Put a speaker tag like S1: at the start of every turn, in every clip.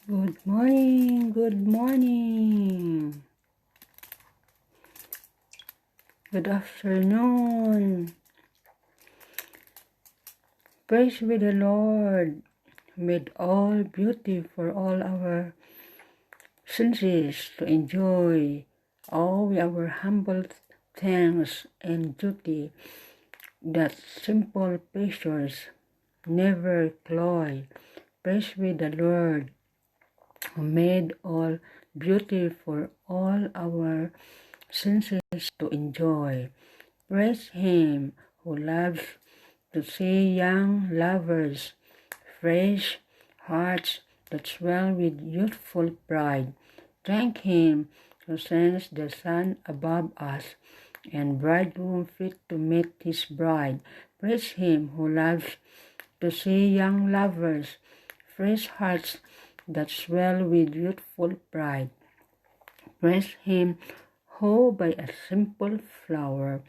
S1: Good morning, good morning. Good afternoon. Praise be the Lord with all beauty for all our senses to enjoy. All our humble thanks and duty that simple pleasures never cloy. Praise be the Lord who made all beauty for all our senses to enjoy. Praise Him who loves to see young lovers, fresh hearts that swell with youthful pride. Thank Him who sends the sun above us and bridegroom fit to meet his bride. Praise Him who loves to see young lovers, fresh hearts that swell with youthful pride. Praise Him who by a simple flower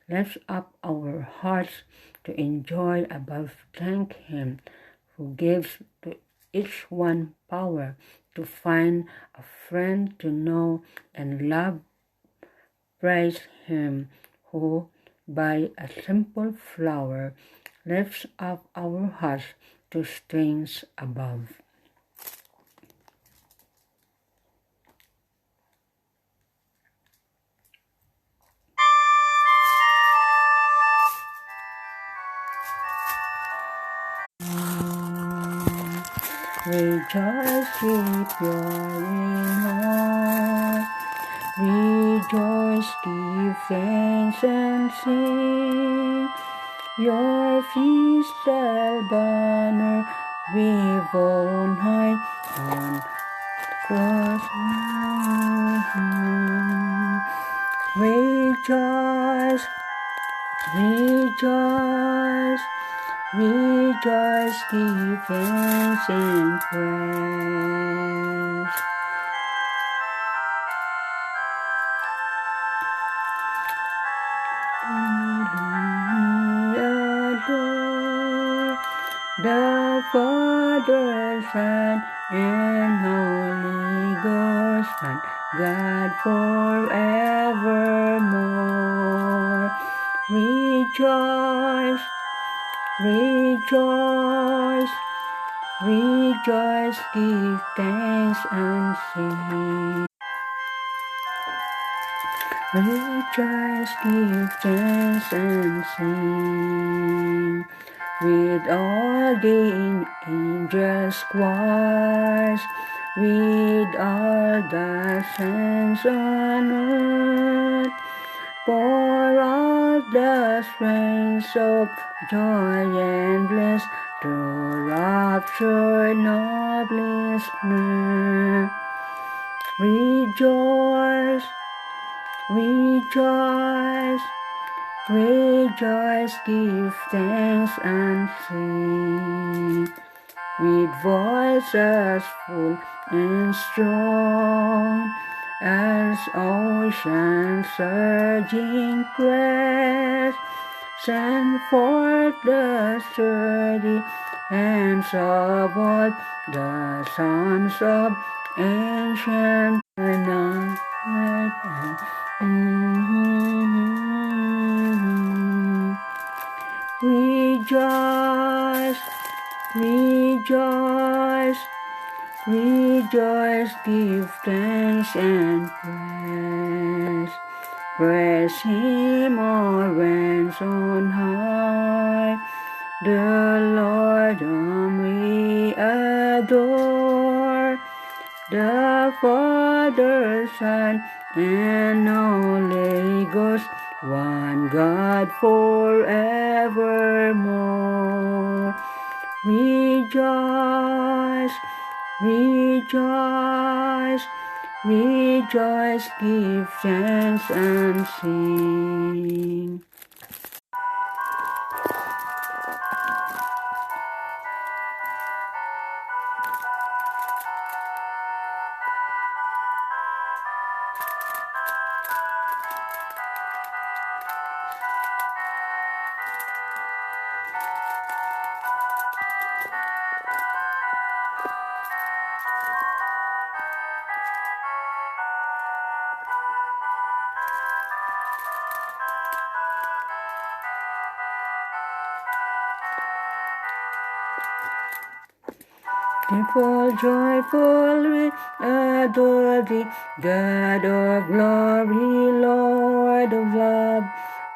S1: lifts up our hearts to enjoy above. Thank Him who gives to each one power to find a friend to know and love. Praise Him who by a simple flower lifts up our hearts to strings above. Rejoice with your heart. Rejoice, give thanks and sing. Your festal banner wave on high on cross. Rejoice, rejoice, rejoice, give thanks and praise. Adore the Father, Son, and Holy Ghost, one God forevermore. Rejoice, rejoice, rejoice, give thanks and sing. Rejoice, give thanks and sing. With all the angels' choirs, with all the saints on earth, pour out the strains of joy and bliss to rapture noblest mirth. Rejoice, rejoice, rejoice, give thanks and sing. With voices full and strong as ocean surging crest, send forth the sturdy hands of all the sons of ancient night. Rejoice, rejoice, rejoice, give thanks and praise. Praise Him, all reigns on high, the Lord whom we adore, the Father, Son, and Holy Ghost, one God forevermore. Rejoice, rejoice, rejoice, give thanks and sing. Joyful, joyful, we adore thee, God of glory, Lord of love.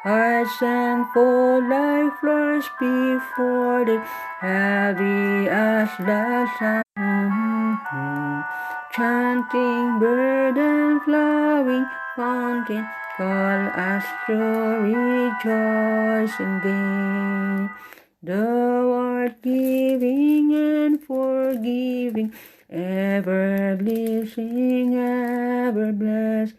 S1: Hearts and full like flowers before thee, heavy as the sun. Chanting bird and flowing fountain, call us to rejoice in thee. Thou art giving and forgiving, ever blessing, ever blessed.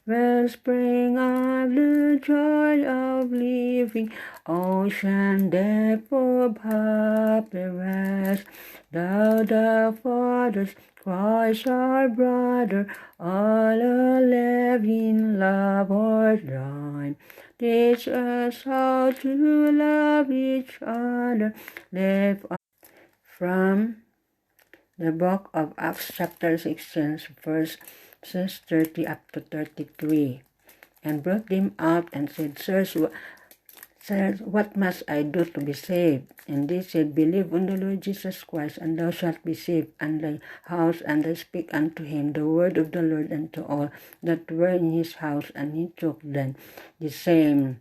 S1: Wellspring of the joy of living, ocean depth of happy rest. Thou the Father's Christ our brother, all alive in love or join. Teach us how to love each other. Live from the book of Acts chapter 16, verses 30 up to 33. And brought them out and said, Sirs, what must I do to be saved? And they said, Believe on the Lord Jesus Christ, and thou shalt be saved, and thy house. And they speak unto him the word of the Lord unto all that were in his house. And he took them the same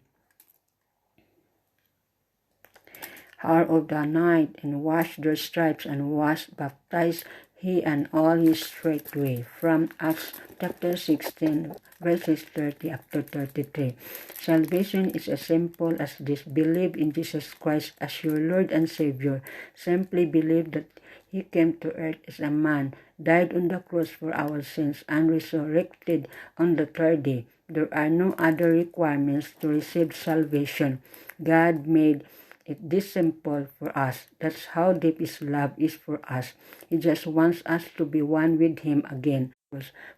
S1: hour of the night, and washed their stripes, and was baptized, he and all his straightway. From Acts chapter 16, verses 30 up to 33. Salvation is as simple as this. Believe in Jesus Christ as your Lord and Savior. Simply believe that he came to earth as a man, died on the cross for our sins, and resurrected on the third day. There are no other requirements to receive salvation. God made it this simple for us. That's how deep his love is for us. He just wants us to be one with him again.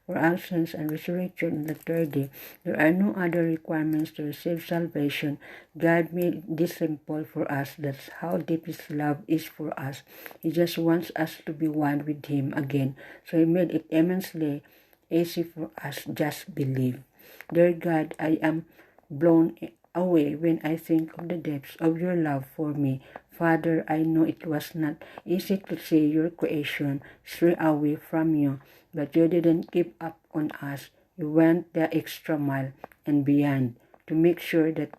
S1: For our sins and resurrection on the third day, there are no other requirements to receive salvation. God made this simple for us. That's how deep his love is for us. He just wants us to be one with him again. So he made it immensely easy for us. Just believe. Dear God, I am blown away when I think of the depths of your love for me. Father, I know it was not easy to see your creation stray away from you, but you didn't give up on us. You went the extra mile and beyond to make sure that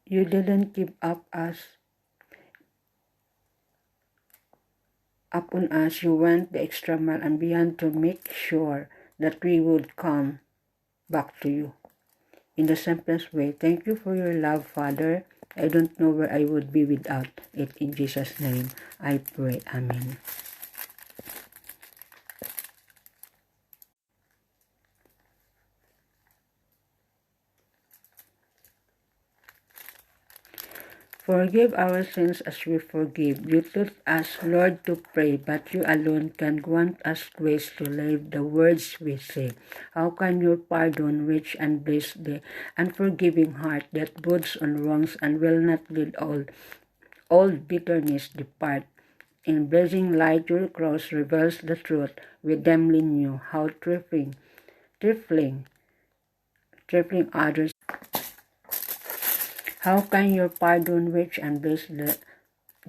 S1: you didn't give up on us. You went the extra mile and beyond to make sure that we would come back to you. In the simplest way, thank you for your love, Father. I don't know where I would be without it. In Jesus' name, I pray. Amen. Forgive our sins as we forgive. You taught us, Lord, to pray, but you alone can grant us grace to live the words we say. How can your pardon reach and bless the unforgiving heart that broods on wrongs and will not let all bitterness depart? In blazing light, your cross reveals the truth we dimly knew, how trifling others. How can your pardon reach and bless the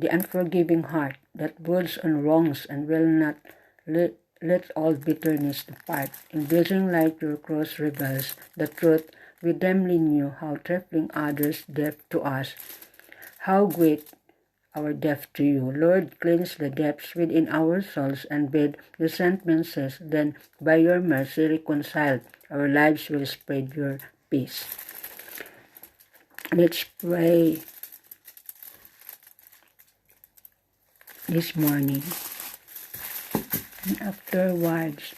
S1: unforgiving heart that broods on wrongs and will not let all bitterness depart? In blazing light, your cross reveals the truth we dimly knew, how trifling others' death to us, how great our debt to you. Lord, cleanse the depths within our souls and bid resentment cease. Then, by your mercy, reconciled, our lives will spread your peace. Let's pray this morning. And afterwards,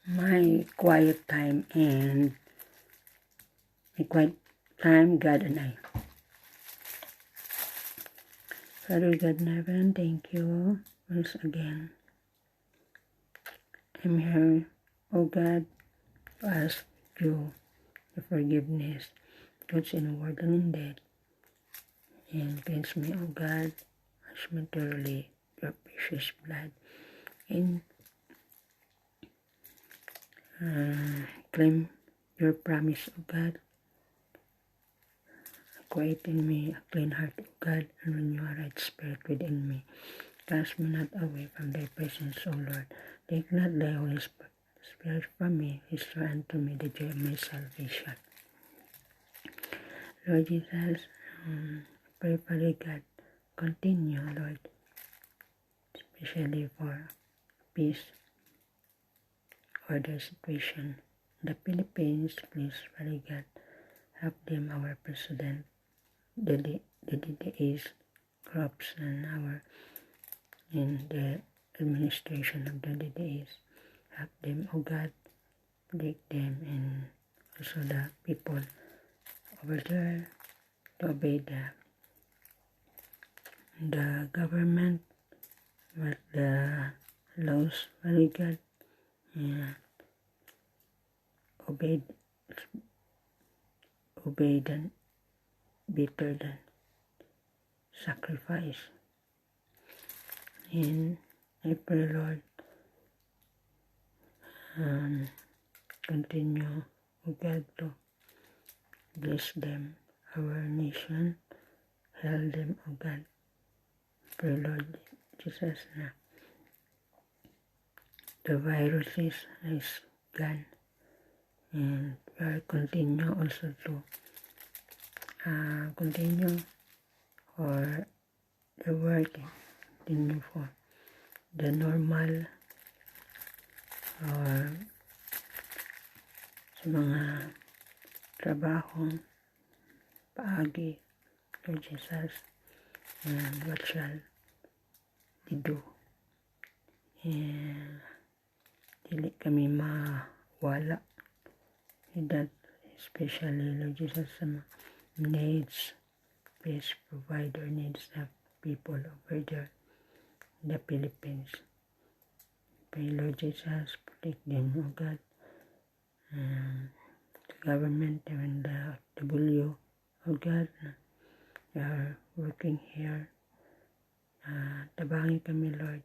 S1: my quiet time God and I. Father God in heaven, thank you once again. I'm here, oh God, to ask you the forgiveness, thoughts in word and in deed. And cleanse me, O God, wash me thoroughly, your precious blood. And claim your promise, O God. Create in me a clean heart, O God, and renew a right spirit within me. Cast me not away from thy presence, O Lord. Take not thy Holy Spirit from me. Restore unto me the joy of my salvation. Lord Jesus, pray, Father God, continue, Lord, especially for peace or the situation in the Philippines. Please, Father God, help them, our President, the DDA's corruption, in the administration of the DDA's. Help them, O God, protect them, and also the people over there to obey the government, but the laws, Father God, obeyed than better than sacrifice. And I pray, Lord, continue, O God, to bless them, our nation, heal them, O God. Pray, Lord Jesus, na the virus is gone, and we continue also to continue for the work, continue for the normal or sa mga trabahong paagi, Lord Jesus, and what shall we do? And dili kami mawala with that, especially, Lord Jesus, sa needs, please provide our needs of people over there in the Philippines. Pray, Lord Jesus, protect them, O God, the government and the W, O God, they are working here. Tabangin kami, Lord,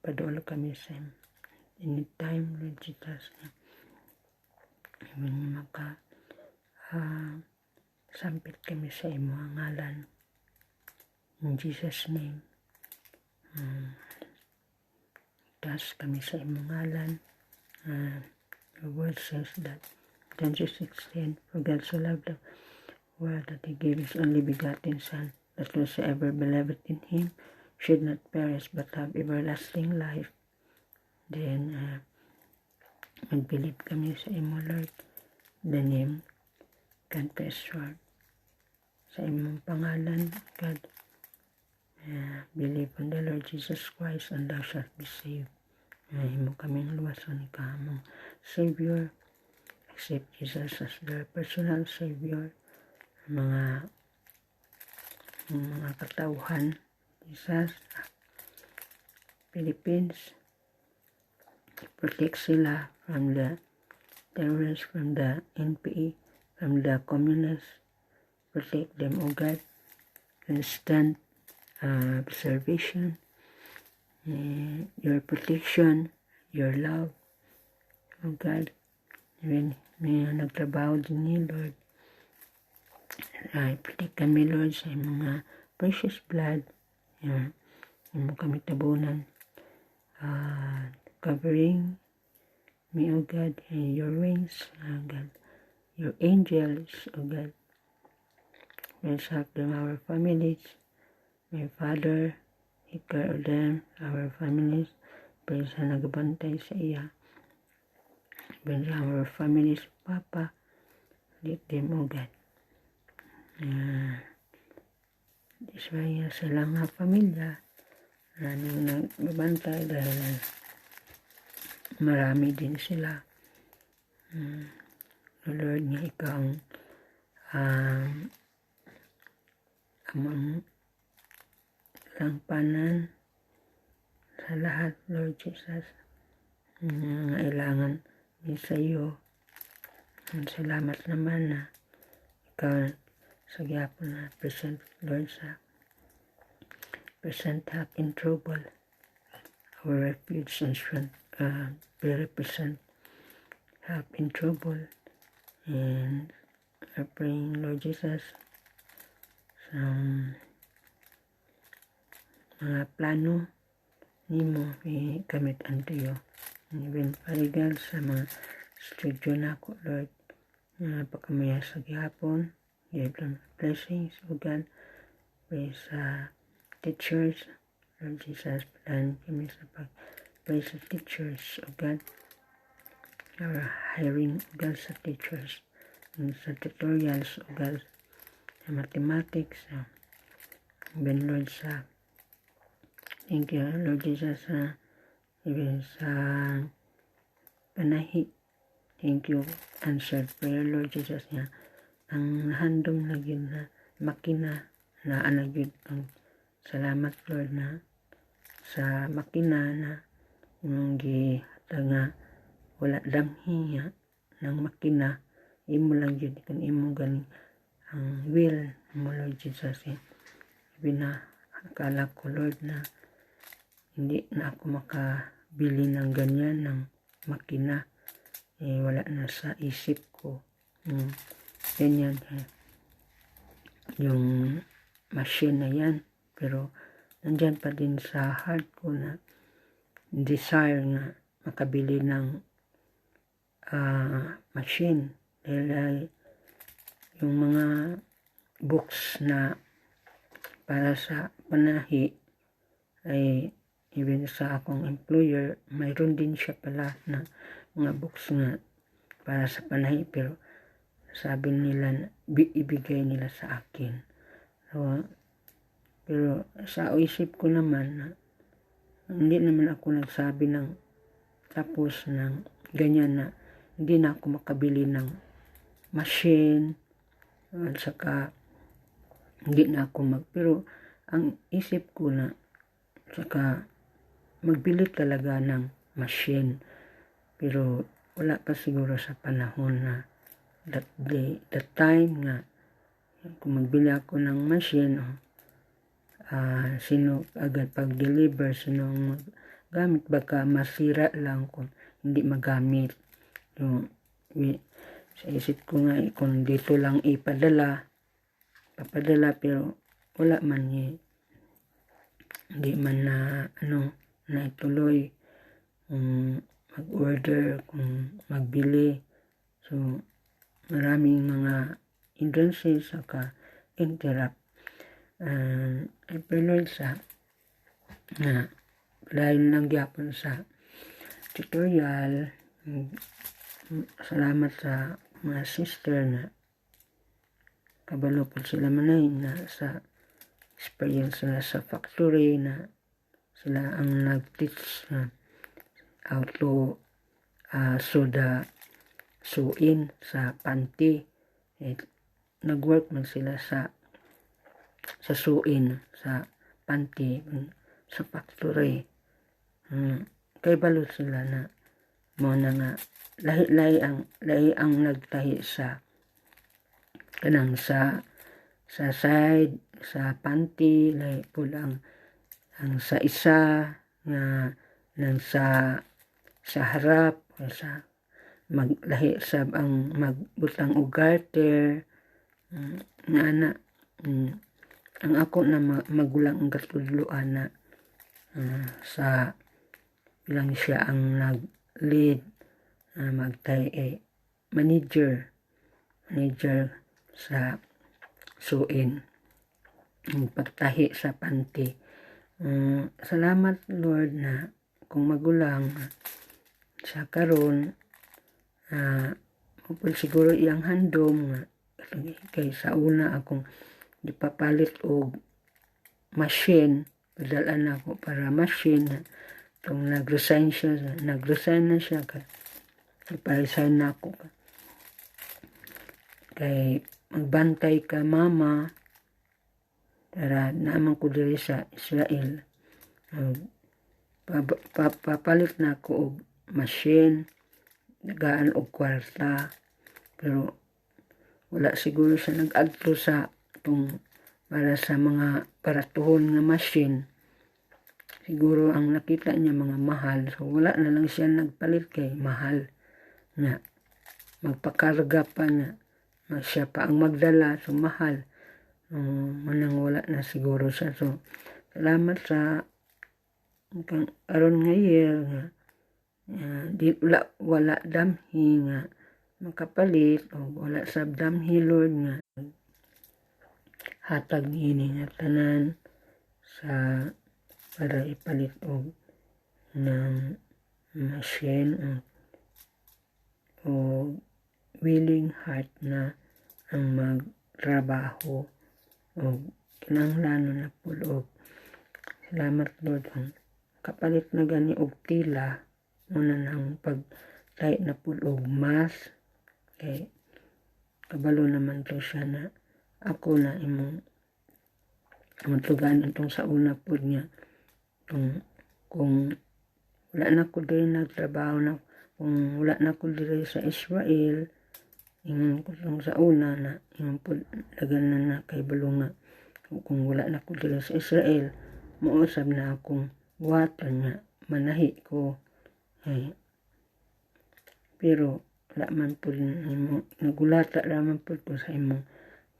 S1: padulo kami sa anytime, Lord Jesus, sampit kami sa imo ang ngalan, in Jesus' name. Tas kami sa imo ngalan. The word says that John 16, for God so loved the world that he gave his only begotten Son, that whosoever believeth in him should not perish but have everlasting life. Then mag-believe kami sa imo, Lord, the name, confess, Lord, sa imong pangalan, God. Believe on the Lord Jesus Christ and thou shalt be saved. Imo kaming luwason ka mong Savior. Accept Jesus as their personal Savior. Mga katauhan, Jesus, Philippines, protect sila from the terrorists, from the NPA, from the communists. Protect them, O God. Constant preservation, your protection, your love, O God. When may nagtrabaho din ni Lord, protect kami, Lord, sa mga precious blood. Imo kami tabunan, covering me, O God, in your wings, O God, your angels, O God. Please help them, our families, my Father, take care of them, our families. Please sa nagabantay sa iya. Please our families, Papa, lead them, O God. This way, sa lang nga pamilya, nang nagbabantay dahil marami din sila. Lord, nga ikaw ang amang langpanan sa lahat, Lord Jesus, na kailangan ni sa iyo. Salamat naman na ikaw sa gyapon na present, Lord, sa present help in trouble our refuge and strength, be represent help in trouble. And I praying, Lord Jesus, sa mga plano nimo kamit unto you. And even parigal sa mga studio na ako, Lord, na pagkamaya sa gihapon, give them blessings, O God. Pray sa teachers, Lord Jesus, plan kami sa pray sa teachers, O God. Our hiring, O God, sa teachers, and sa tutorials, O God, sa mathematics, even Lord sa thank you, Lord Jesus, even sa panahi. Thank you, answered prayer, Lord Jesus, nga ang handom na yun na makina na yun ang salamat, Lord, na sa makina na yung nga wala damhi ng makina, imo lang yun kung imo ganing ang will mo, Lord Jesus. Akala ko, Lord, na hindi na ako makabili ng ganyan ng makina. Wala na sa isip ko. Ganyan. Yung machine na yan. Pero nandyan pa din sa heart ko na desire na makabili ng machine. Dahil yung mga books na para sa panahi ay even sa akong employer, mayroon din siya pala na mga books nga para sa panahi, pero sabi nila ibigay nila sa akin. So, pero sa isip ko naman na hindi naman ako nagsabi ng tapos ng ganyan na hindi na ako makabili ng machine at saka hindi na ako pero ang isip ko na saka magbili talaga ng machine, pero wala pa siguro sa panahon na that time nga kung magbili ako ng machine, sino agad pag-deliver, sino gamit, baka masira lang kung hindi magamit. So, sa isip ko nga kung dito lang papadala, pero wala man hindi man na ituloy mag-order, kung magbili. So, maraming mga hindrances saka interrupt. I pray, Lord, sa dahil lang gyapon sa tutorial, salamat sa mga sister na kabalo po sila manay na sa experience na sa factory, na sila ang nag-teach na how to sew-in sa panty. Nag-work man sila sa sew-in sa panty sa factory. Kay balot sila na mo na nga lahi ang nagtahi sa kanang sa side sa panty, lahi po lang ang sa isa nga nang sa harap, sa maglahi sab ang magbutang og garter ang ako na magulang ang katudloan na sa bilang siya ang nag-lead magtay manager sa suin ang pagtahi sa panty. Salamat, Lord, na kung magulang sa karon siguro iyang handom kay sa una akong dipapalit og machine, padalan ako para machine. Kung nag-resign na siya ipa-resign na ako kay magbantay ka, mama, para naman ko diri sa Israel. Papalit na ako og machine, nagaan og kwarta, pero wala siguro siya nag-adto sa para sa mga paratuhon nga machine. siguro ang nakita niya mga mahal, so wala na lang siya nagpalit kay mahal nga. Magpakarga pa na siya pa ang magdala, so mahal. Manang wala na siguro siya. So salamat sa aron nga year nga di wala damhi nga makapalit, o wala sa damhi Lord nga hatag niini nga tanan sa para ipalit og ng machine o willing heart na ang magtrabaho o kinahanglan na pulog. Salamat Lord ang kapalit na gani og tila muna ng pagtay na pulog mas kay kabalo naman to siya na ako na imong matugan itong sa una po niya kung wala na ko din nagtrabaho na, kung wala na ko din sa Israel, ingon ko sa una na ingon po lagan na kay balunga kung wala na ko din sa Israel, mausab na akong water nga manahi ko. Pero wala man po imo nagulata raman po ko sa imong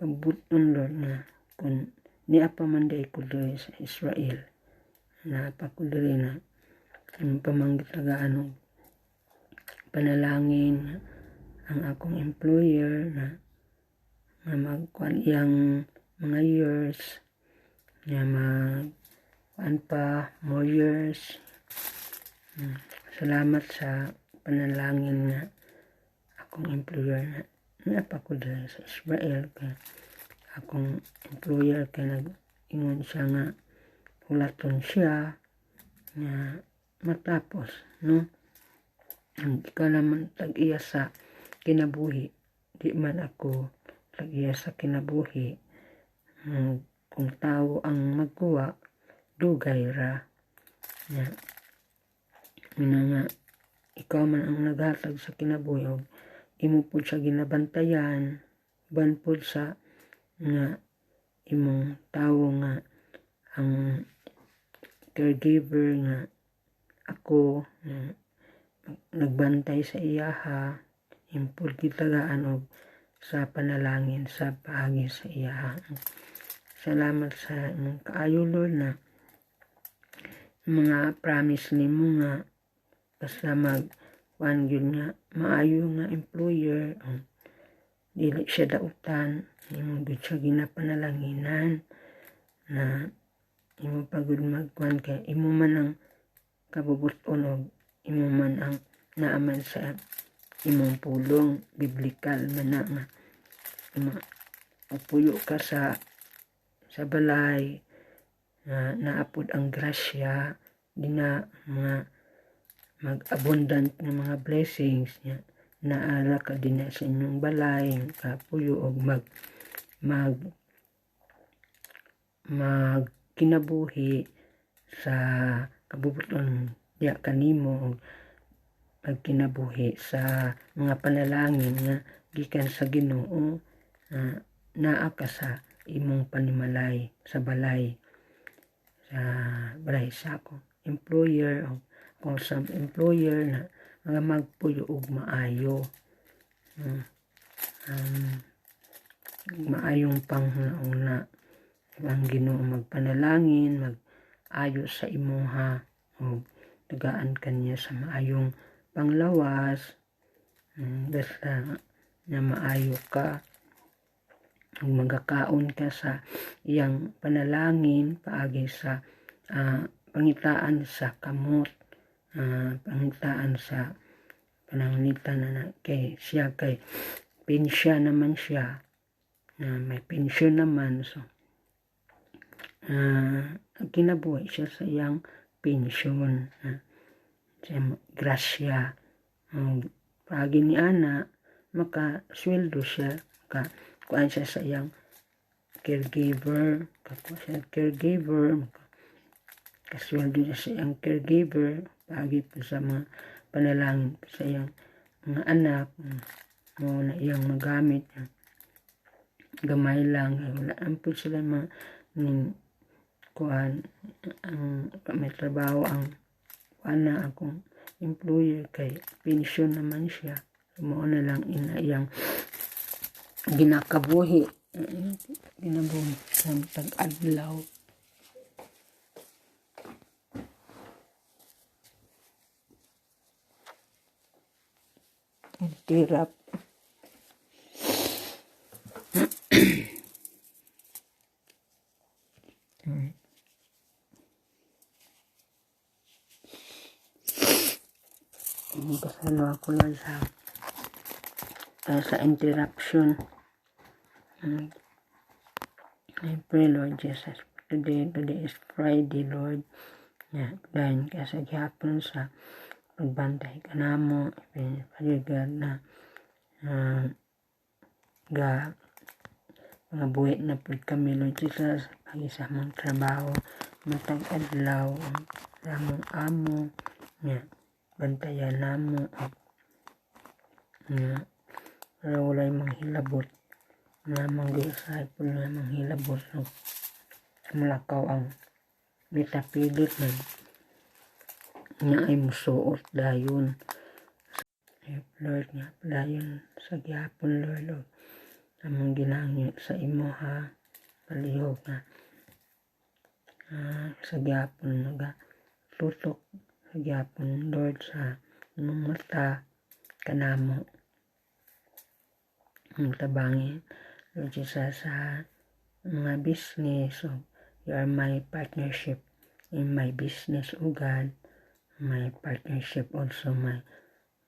S1: kabuton Lord na kung niya pa man day ko diri sa Israel na pa ko diri na ang pamanggitagaan og panalangin ang akong employer na magkuan iyang mga years na magkuan pa more years. Salamat sa panalangin nga akong employer na napa ko diri sa Israel kay akong employer kay nag-ingon siya nga hulaton siya nga matapos no ang ikaw naman tag-iya sa kinabuhi, di man ako tag-iya sa kinabuhi. Kung tao ang magkuha dugay ra nga nga ikaw man ang naghatag sa kinabuhi o imo po siya ginabantayan ban po sa nga imong tao nga ang caregiver nga ako nagbantay sa iyaha impul gitagaan og sa panalangin sa paagi sa iyaha. Salamat sa imong kaayo Lord na mga promise nimo nga basta kuan gyud nga maayo nga employer dili siya dautan, imo gyud siya ginapanalanginan na imo pagud magkuan kay imo man ang kabubuton og imo man ang naaman sa imong pulong biblikal man na nga puyo ka sa balay na naapod ang grasya dina mga mag-abundant na mga blessings niya naara ka din sa inyong balay kapuyo og mag kinabuhi sa kabubuton diya kanimo og pagkinabuhi sa mga panalangin nga gikan sa Ginoo naa ka sa imong panimalay sa balay sa ako employer o kung sa employer na mga magpuyo og maayo maayong panghuna ang Ginoo magpanalangin mag-ayo sa imuha o tagaan kanya sa maayong panglawas basta na maayo ka magakaon ka sa iyang panalangin paagi sa pangitaan sa kamot pangitaan sa pananglitan na kay siya kay pensya naman siya may pensyon naman so kinabuhi siya sa iyang pensyon grasya paagi ni ana makasweldo siya kuan siya sa iyang caregiver kasweldo siya sa iyang caregiver paagi po sa mga panalangin sa iyang mga anak mo na iyang magamit gamay lang wala po sila kuan ang may trabaho ang ana akong employer kay pensyon naman siya. Mao na lang iyang ginakabuhi ginabuhi sa tag-adlaw. Tirap. Pasalo ako lang sa interruption. I pray, Lord Jesus, today is Friday, Lord. Dahil kasi gihapon sa pagbantay ka na mo, pagigad na mga buhit na po kami, Lord Jesus, pag-isa mong trabaho, matag adlaw, ramong amo, bantayan na mo, para walay manghilabot, na mag-iusay po na manghilabot, so, sa malakaw ang mitapilit na ay musuot dayon. Lord nga, dayon sa gihapon, Lord, among ginangyo sa imo ha, palihog na sa gihapon tutok sa gihapon, Lord, sa imong mata kanamo ang tabangin, Lord Jesus, sa mga business. So, you are my partnership in my business, O God. My partnership also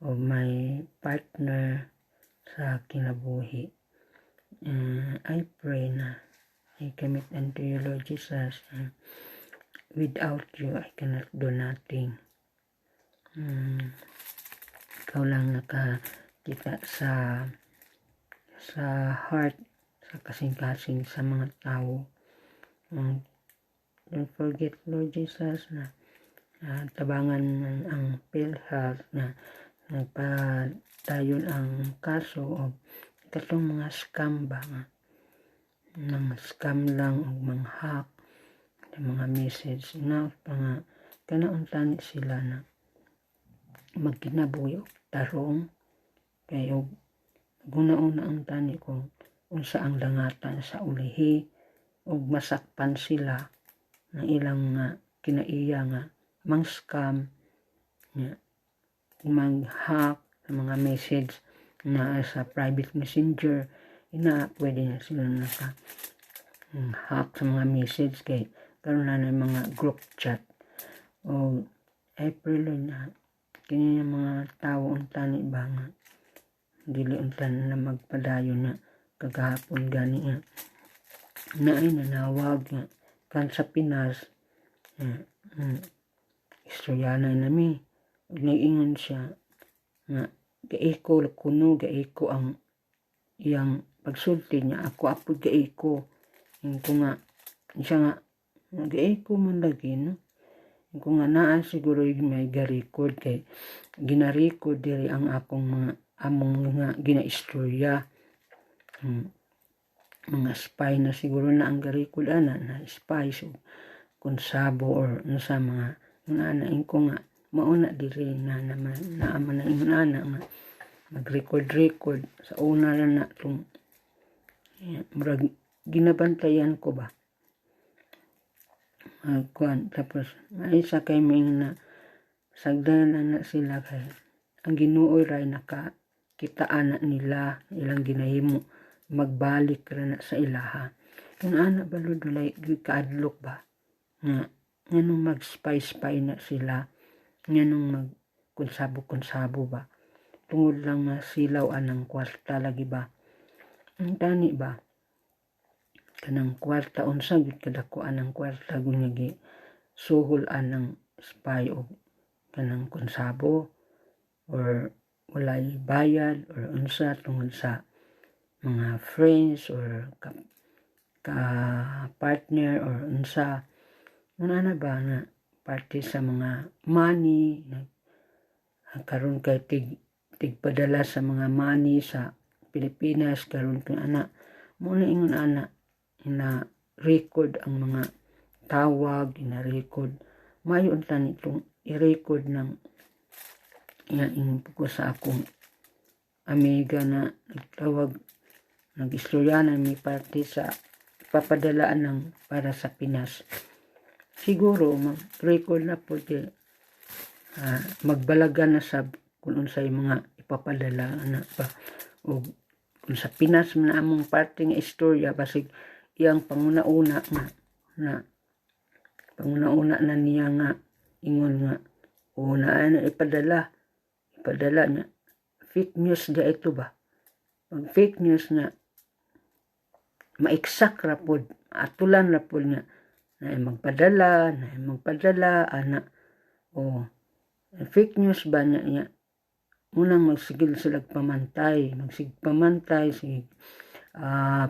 S1: of my partner sa kinabuhi. I pray na I commit unto you, Lord Jesus. Without you, I cannot do nothing. Ikaw lang nakakita sa heart, sa kasing-kasing sa mga tao. Don't forget, Lord Jesus, na tabangan ang PhilHealth na nagpadayon ang kaso o katong mga scam ba nga mga scam lang o mga hack mga message na nga kanauntan sila na magkinabuhi o tarong kayo guna-una ang tani kung unsa ang langatan sa ulihi o masakpan sila ng ilang kinaiya nga mang scam mag-hack ng mga message na sa private messenger pwede na sila hack sa mga message kay karon na mga group chat o April na kini mga tao ang tani ba nga dili untan na magpadayon na kagahapon gani na ay nanawag nga kan sa Pinas istorya na nami naiingon siya nga gaiko kuno gaiko ang iyang pagsulti niya ako apod gaiko ko nga siya nga gaiko man lagi no ko nga naa siguro may ga-record kay gina-record diri ang akong mga among nga ginaistorya mga spy na siguro na ang ga-record na spy so konsabo or sa mga nanain ko nga mauna diri na naman naaman na inana nga mag-record sa una na itong murag ginabantayan ko ba kuan tapos maisa kay may na sagdanan na sila kay ang Ginoo ray nakakitaan na nila ilang ginahimo magbalik ra na sa ilaha kung ana balod walay kaadlok ba nga nganong mag-spy na sila nganong mag-konsabo ba tungod lang masilaw anang kwarta lagi ba ang tani ba kanang kwarta unsa gid kadako anang kwarta gunyagi suhol anang spy o kanang konsabo or walay bayad or unsa tungod sa mga friends or ka partner or unsa una na ba nga parte sa mga money karon kay tigpadala sa mga money sa Pilipinas karon kay ana mo na ingon ana na record ang mga tawag, ina-record. Mayon tan itong i-record ng ko sa akong amiga na nagtawag, nag-istorya na may parte sa papadalaan ng para sa Pinas. Siguro mag-record na po magbalagan na sa kung unsay mga ipapadala na pa o kung sa Pinas na among parte nga istorya basig iyang panguna-una na niya nga ingon nga na ipadala niya fake news dia ito ba pag fake news nga maeksak ra pod atulan ra pod nga na magpadala ana o fake news ba niya munang magsigil sila pamantay sig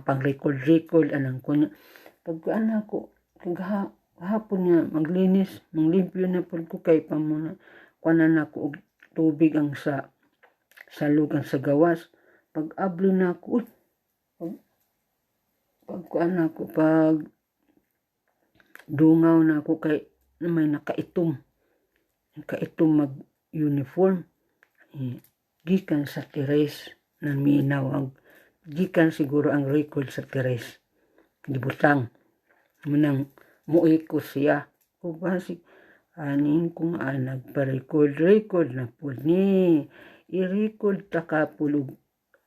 S1: pang-record anang kunya pag ko hapon nga maglinis manglimpyo na pod ko kay pamuna kuanan ako og tubig ang sa lugan sa gawas pag abli na ako pag dungaw na ako kay may nakaitom mag uniform gikan sa teres ng minawag gikan siguro ang record sa teres gibutang munang muiko siya o basig aning kung nagpa-record na po ni i-record ta ka pulog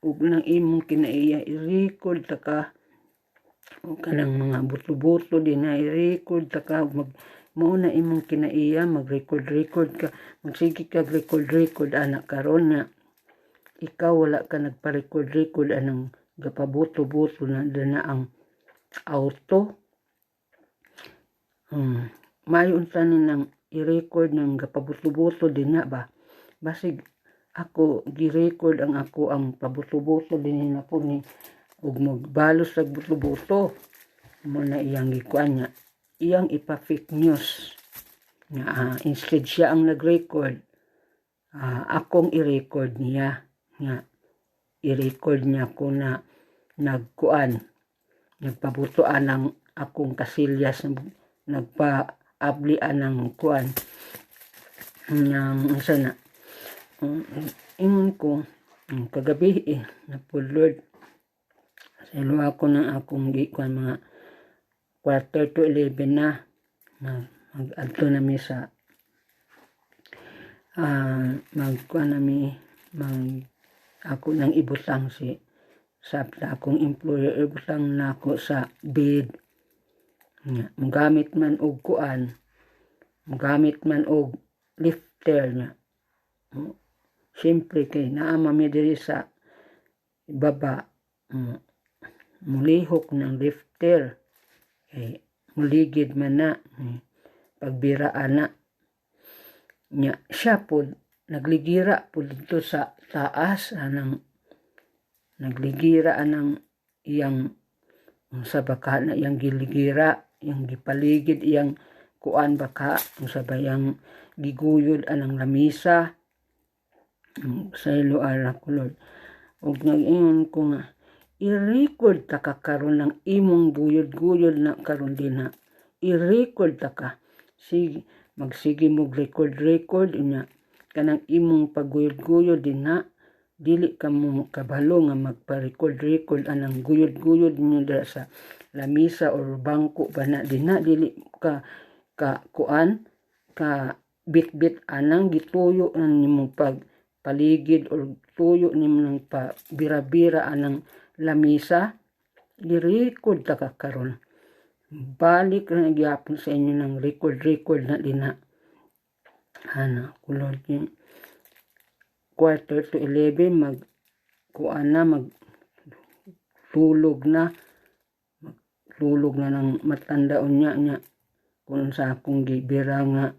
S1: ug nang imong kinaiya i-record ta ka o kanang mga buto-buto din na i-record ta ka mao na imong kinaiya mag-record ka magsige ka record anak karon nga ikaw wala ka nagpa-record anang gapabuto-buto na dana ang auto mayon tanin ng i-record ng gapabuto-buto din na ba basig ako gi-record ang pabuto-buto din na po ni ug magbalos sa buto-buto mo na iyang gikuan niya iyang ipa-fake news nga instead siya ang nag-record akong i-record niya nga i-record niya ko na nagpabutuan ng akong kasilyas nagpa-ablian ng kuan ng sana ingon ko kagabi na po Lord sa luwa ko ng akong gikuan mga 11:45 na mag-adto nami sa magkuan nami ako nang ibutang sa akong employer ibutang na ako sa bed nga magamit man og lifter nga siyempre kay naa mi diri sa baba mulihok ng lifter kay muligid man na pagbiraan na nya siya pod nagligira pod dito sa taas nagligira anang iyang sa baka na iyang giligira iyang gipaligid iyang kuan baka sa bayang giguyod anang lamisa sa iluara ko Lord ug nag-ingon ko nga i-record ta ka karon ng imong guyod na karon din na i-record ta ka magsige mo record niya kanang imong paguyod din na dili ka mo kabalo nga magpa-record anang guyod niyo dira sa lamisa or bangko ba na din na dili ka kuan ka bit anang gituyo nimo paligid or tuyo nimo nang bira-bira anang lamisa gi-record ta ka karon balik na gyapon sa inyo ng record na din na kulod ni 11:45 magtulog na ng matandaon niya kung sa akong gibira nga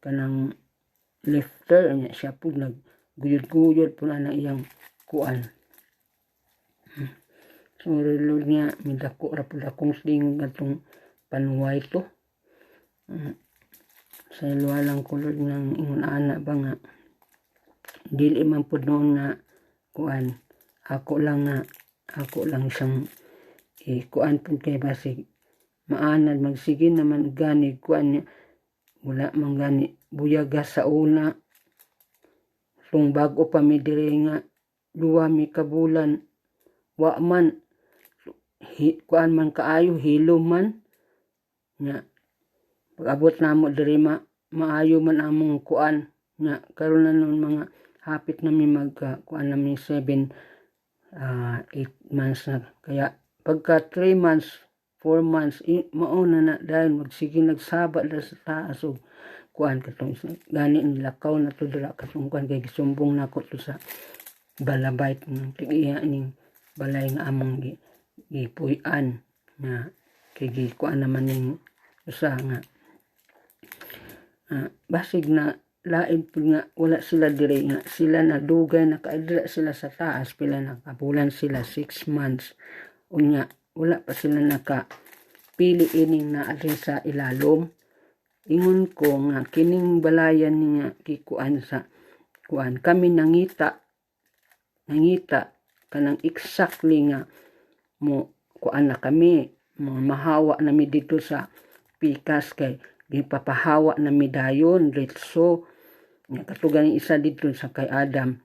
S1: kanang lifter niya siya po nagguyod po na iyang kuan so Lord niya midako ra po akong sling atong panuway to sa iluwalang kulod ng ingon ana ba nga dili man po noon nga kuan ako lang siyang kuan po kay basig Maanad magsige naman gani kuan niya. Wala man gani buyaga sa una. Kung bago pa mi diri nga 2 mi kabulan wa man kuan man kaayo hilom man nya pag-abot namo diri maayo man among kuan nya karon na nun mga hapit na mi kuan na mi 7 8 months na kaya pagka 3 months 4 months mauna na dahil magsige nagsaba na sa taas og kuan katong gani nilakaw na to dira katong kuan kay gisumbong nako to sa balabay tigiya ning balay nga among gipuy-an na kay kuan naman ning usa nga basig na lain pud nga wala sila diri nga sila na dugay nakaadra sila sa taas pila na kabulan sila 6 months unya wala pa sila pili ining na adre sa ilalom. Ingon ko nga kining balayan niya kikuan sa kuan kami nangita kanang exactly nga mo kuan na kami mahawa na mi dito sa pikas kay gipapahawa na mi dayon ritso nga katugan isa dito sa kay Adam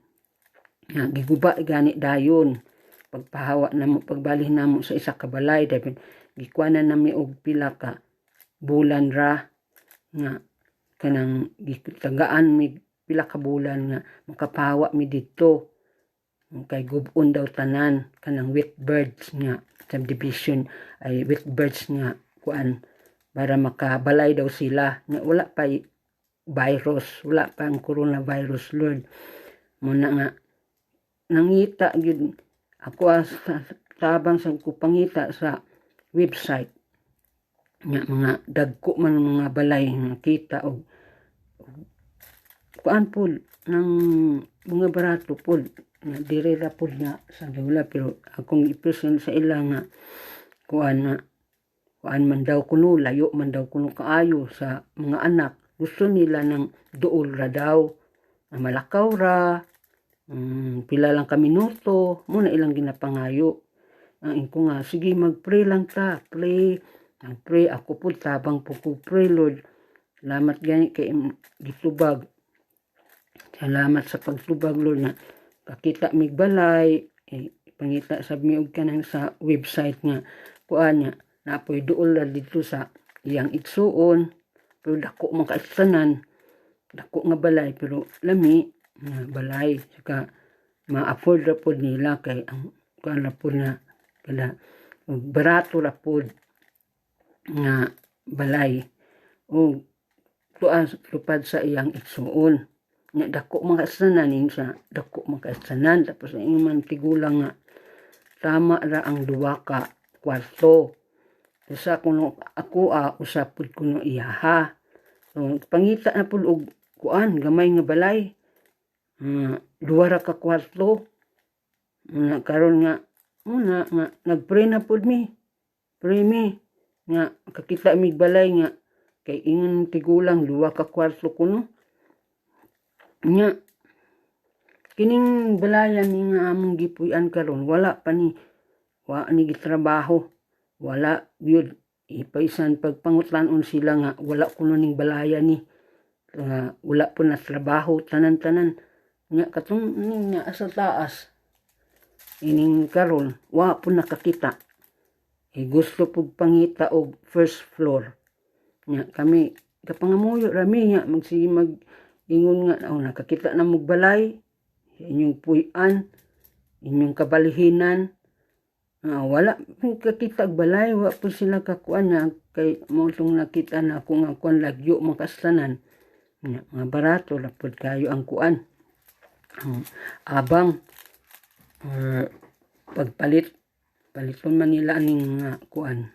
S1: nga giguba gani dayon pagpahawa namo pagbalhin namo sa isa ka balay dayon gikuanan nami og pila ka bulan ra nga kanang gitagaan mi pila ka bulan nga makapahawa mi dito kay gubon daw tanan kanang wheat birds nga subdivision ay wheat birds nga kuan para makabalay daw sila nga wala pa virus wala pa ang coronavirus Lord muna nga nangita gyud ako tabang sa kupangita sa website nga mga dagko man mga balay nga kita og kuan pud ng mga barato pud nga dire ra pud nga sa wala pero akong i-present sa ila nga kuan man daw kuno layo man daw kuno kaayo sa mga anak gusto nila ng duol ra daw malakaw ra pila lang ka minuto muna ilang ginapangayo ang ko nga sige mag-pray lang ta pray ako po tabang po ko pray Lord salamat gani kay gitubag salamat sa pagtubag Lord na kakita mig balay pangita sab mi og kanang sa website nga kuan nga napoy duol ra dito sa iyang igsuon pero dako man kaitsanan dako nga balay pero lami nga balay saka ma-afford ra pod nila kay ang kuan ra pod na kada barato ra pod nga balay o tuan tupad sa iyang igsuon nya dako man kaitsanan sa dako man kaitsanan tapos ang man tigulang nga tama ra ang 2 ka kwarto usa kuno ako usa pud kuno iyaha so pangita na pud og kuan gamay nga balay 2 ra ka kwarto karon nga una nga nagpray na pud mi pray mi nga kakita mig balay nga kay ingon tigulang 2 ka kwarto kuno nya kining balayan ni nga among gipuy-an karon wala pa ni gitrabaho wala gyud ipaisan pagpangutlanon sila nga wala kuno ning balayan ni wala po na trabaho tanan-tanan nya katong ning nga sa taas ining karon wa po nakakita gusto pug pangita og first floor nya kami kapangamuyo rami nya mag ingon nga nakakita na mog balay inyong puy-an inyong kabalihinan wala kakita og balay wa po sila kakuan nga kay mo tong nakita na ako nga kuan lagyo makastanan nya mga barato ra pud kayo ang kuan abang paliton man nila aning kuan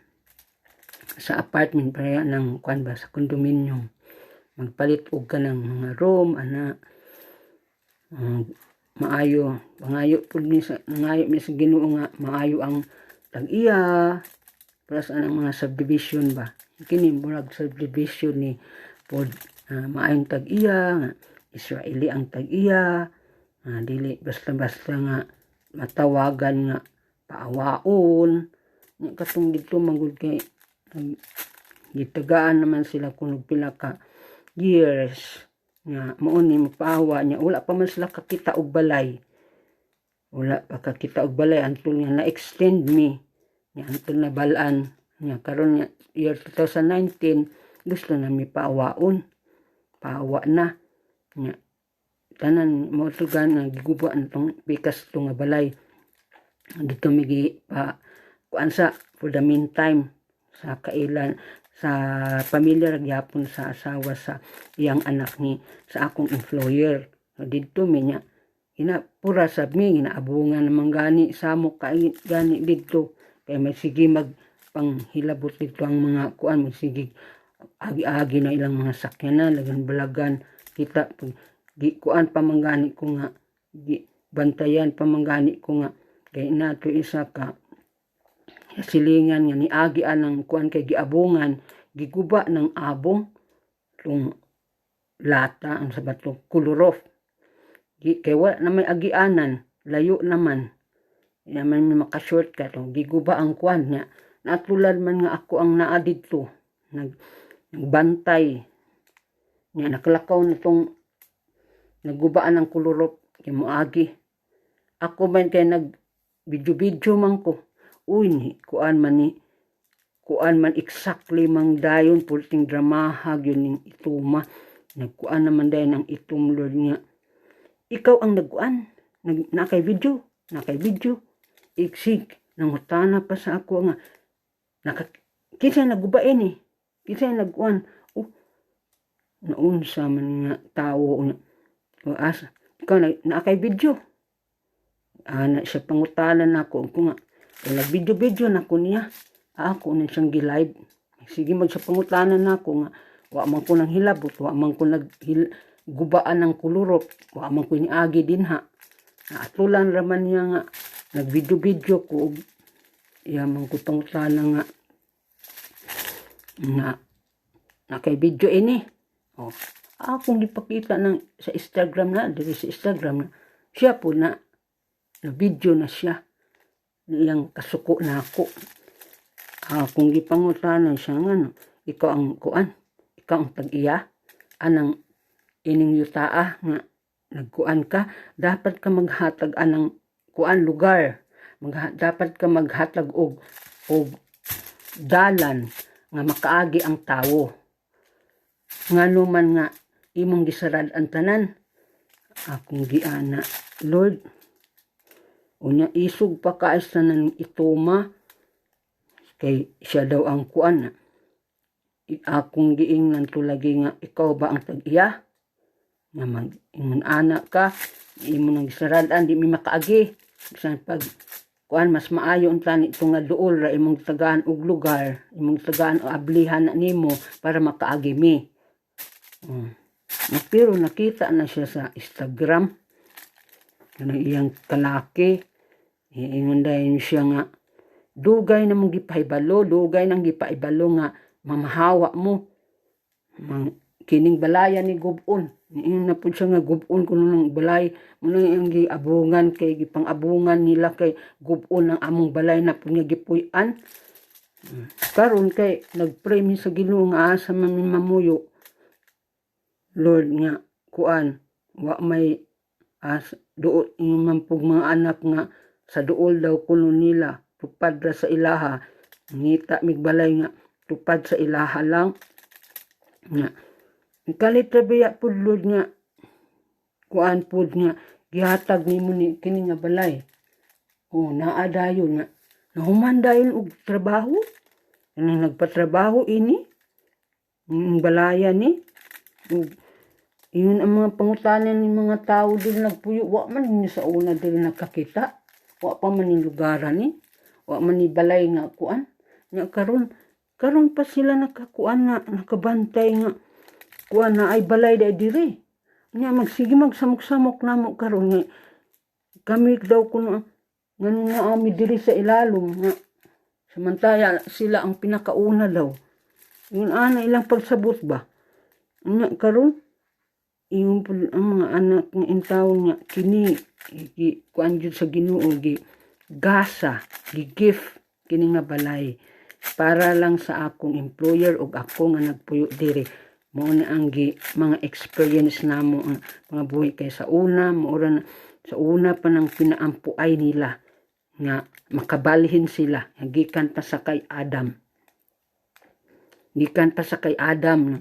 S1: sa apartment para ng kuan ba sa condominium magpalit og kanang mga room ana maayo pangayo pud ni sa nangayo mi sa Ginoo nga maayo ang tag-iya para sa anang mga subdivision ba kini murag subdivision ni pod maayong tag-iya nga Israeli ang tag-iya dili basta-basta nga matawagan nga paawaon katong dito manggod kay gitagaan naman sila kung pila ka years nga mao ni mapaawa niya. Wala pa man sila kakita og balay. Wala pa kakita og balay antol nga na-extend mi. Nya antol na balaan nya karon nya year 2019 gusto na mi paawaon. Paawa na. Nya tanan mo tugan nga giguba antong pikas to nga balay. Dito migi pa kuan sa for the meantime sa kailan sa pamilya gyapon sa asawa sa iyang anak ni sa akong employer. Didto mi nya pura sab mi ginaabungan naman gani samo kay gani didto kay may sige mag panghilabot dito ang mga kuan mo sige agi-agi na ilang mga sakyanan lagan balagan kita gi kuan pamanggani ko nga gi bantayan pamanggani ko nga kay nato isa ka silingan nga niagi anang kuan kay giabungan giguba ng abong tung lata ang sabat to kulurof kay wala na may agianan layo naman may maka-shortcut giguba ang kuan niya natulad man nga ako ang naa didto nagbantay niya nakalakaw na tong nagubaan ng kulurof kay moagi ako man kay nag video man ko uy ni kuan man exactly mang dayon pulting dramahag yun ning ituma nagkuan naman dayon ang itum Lord niya ikaw ang nagkuan nakay video iksig nangutana pa sa ako nga kinsa nagubain kinsa nagkuan naunsa man nga tawo nga asa ikaw nakay video ana siya pangutanan nako ko nga nag-video na ko niya. Ako na siyang gi-live. Sige magsa pangutanan nako nga wa man ko nang hilabot, wa man ko gubaan ng kulurop, wa man ko niagi dinha. Atulan raman niya nga nag-video ko iya man ko pangutanan nga kay video ini. Akong gipakita sa Instagram na, diri sa Instagram na siya po na video na siya. Iyang kasuko na ako. Kung gipangutanan siya nga ikaw ang kuan, ikaw ang tag-iya anang ining yutaa nga nagkuan ka, dapat ka maghatag anang kuan lugar. Dapat ka maghatag og dalan nga makaagi ang tawo. Ngano man nga imong gisarad ang tanan. Akong giana, Lord, unya isog pa kaisa ng ituma kay siya daw ang kuan akong giingnan tulagi nga ikaw ba ang tag-iya nga mag-ingon anak ka imo nang gisaradan di mi makaagi bisan pag kuan mas maayo unta ni nga duol ra imong tagaan og lugar imong tagaan o ablihan na nimo para makaagi mi. Pero nakita na siya sa Instagram kanang iyang kalaki ingon dayon siya nga dugay na mong gipaibalo nga mamahawa mo kining balayan ni gubon ingon na pud siya nga gubon kuno nang balay mo nang iyang giabungan kay gipangabungan nila kay gubon ang among balay na pud nga gipuy-an karon kay nagpray mi sa Ginoo nga asa man mamuyo Lord nga kuan wa may duot man pug mga anak nga sa duol daw kuno nila tupad ra sa ilaha ngita migbalay nga tupad sa ilaha lang nga kalit ra biya pud Lord nga kuan pud nga gihatag nimo ni kini nga balay naa dayon nga nahuman dayon og trabaho nang nagpatrabaho ini balayan ni yun ang mga pangutanan ng mga tao din nagpuyo wa man ni sa una din nakakita wa pa man ni lugaran ni wa man ni balay nga kuan nya karon pa sila nakakuan nga nakabantay nga kuan na ay balay da diri nya magsige magsamok-samok namo karon nga kami daw kuno ngano nga ami diri sa ilalom nga samantaya sila ang pinakauna daw yun ana ilang pagsabot ba nya karon yung ang mga anak nga intawon nga kini kuan jud sa Ginoo gi gasa gi gift kini nga balay para lang sa akong employer ug ako nga nagpuyo diri. Mao na ang mga experience namo ang mga buhi kay sa una sa una pa nang pinaampuay nila nga makabalhin sila gikan pa sa kay Adam. Gikan pa sa kay Adam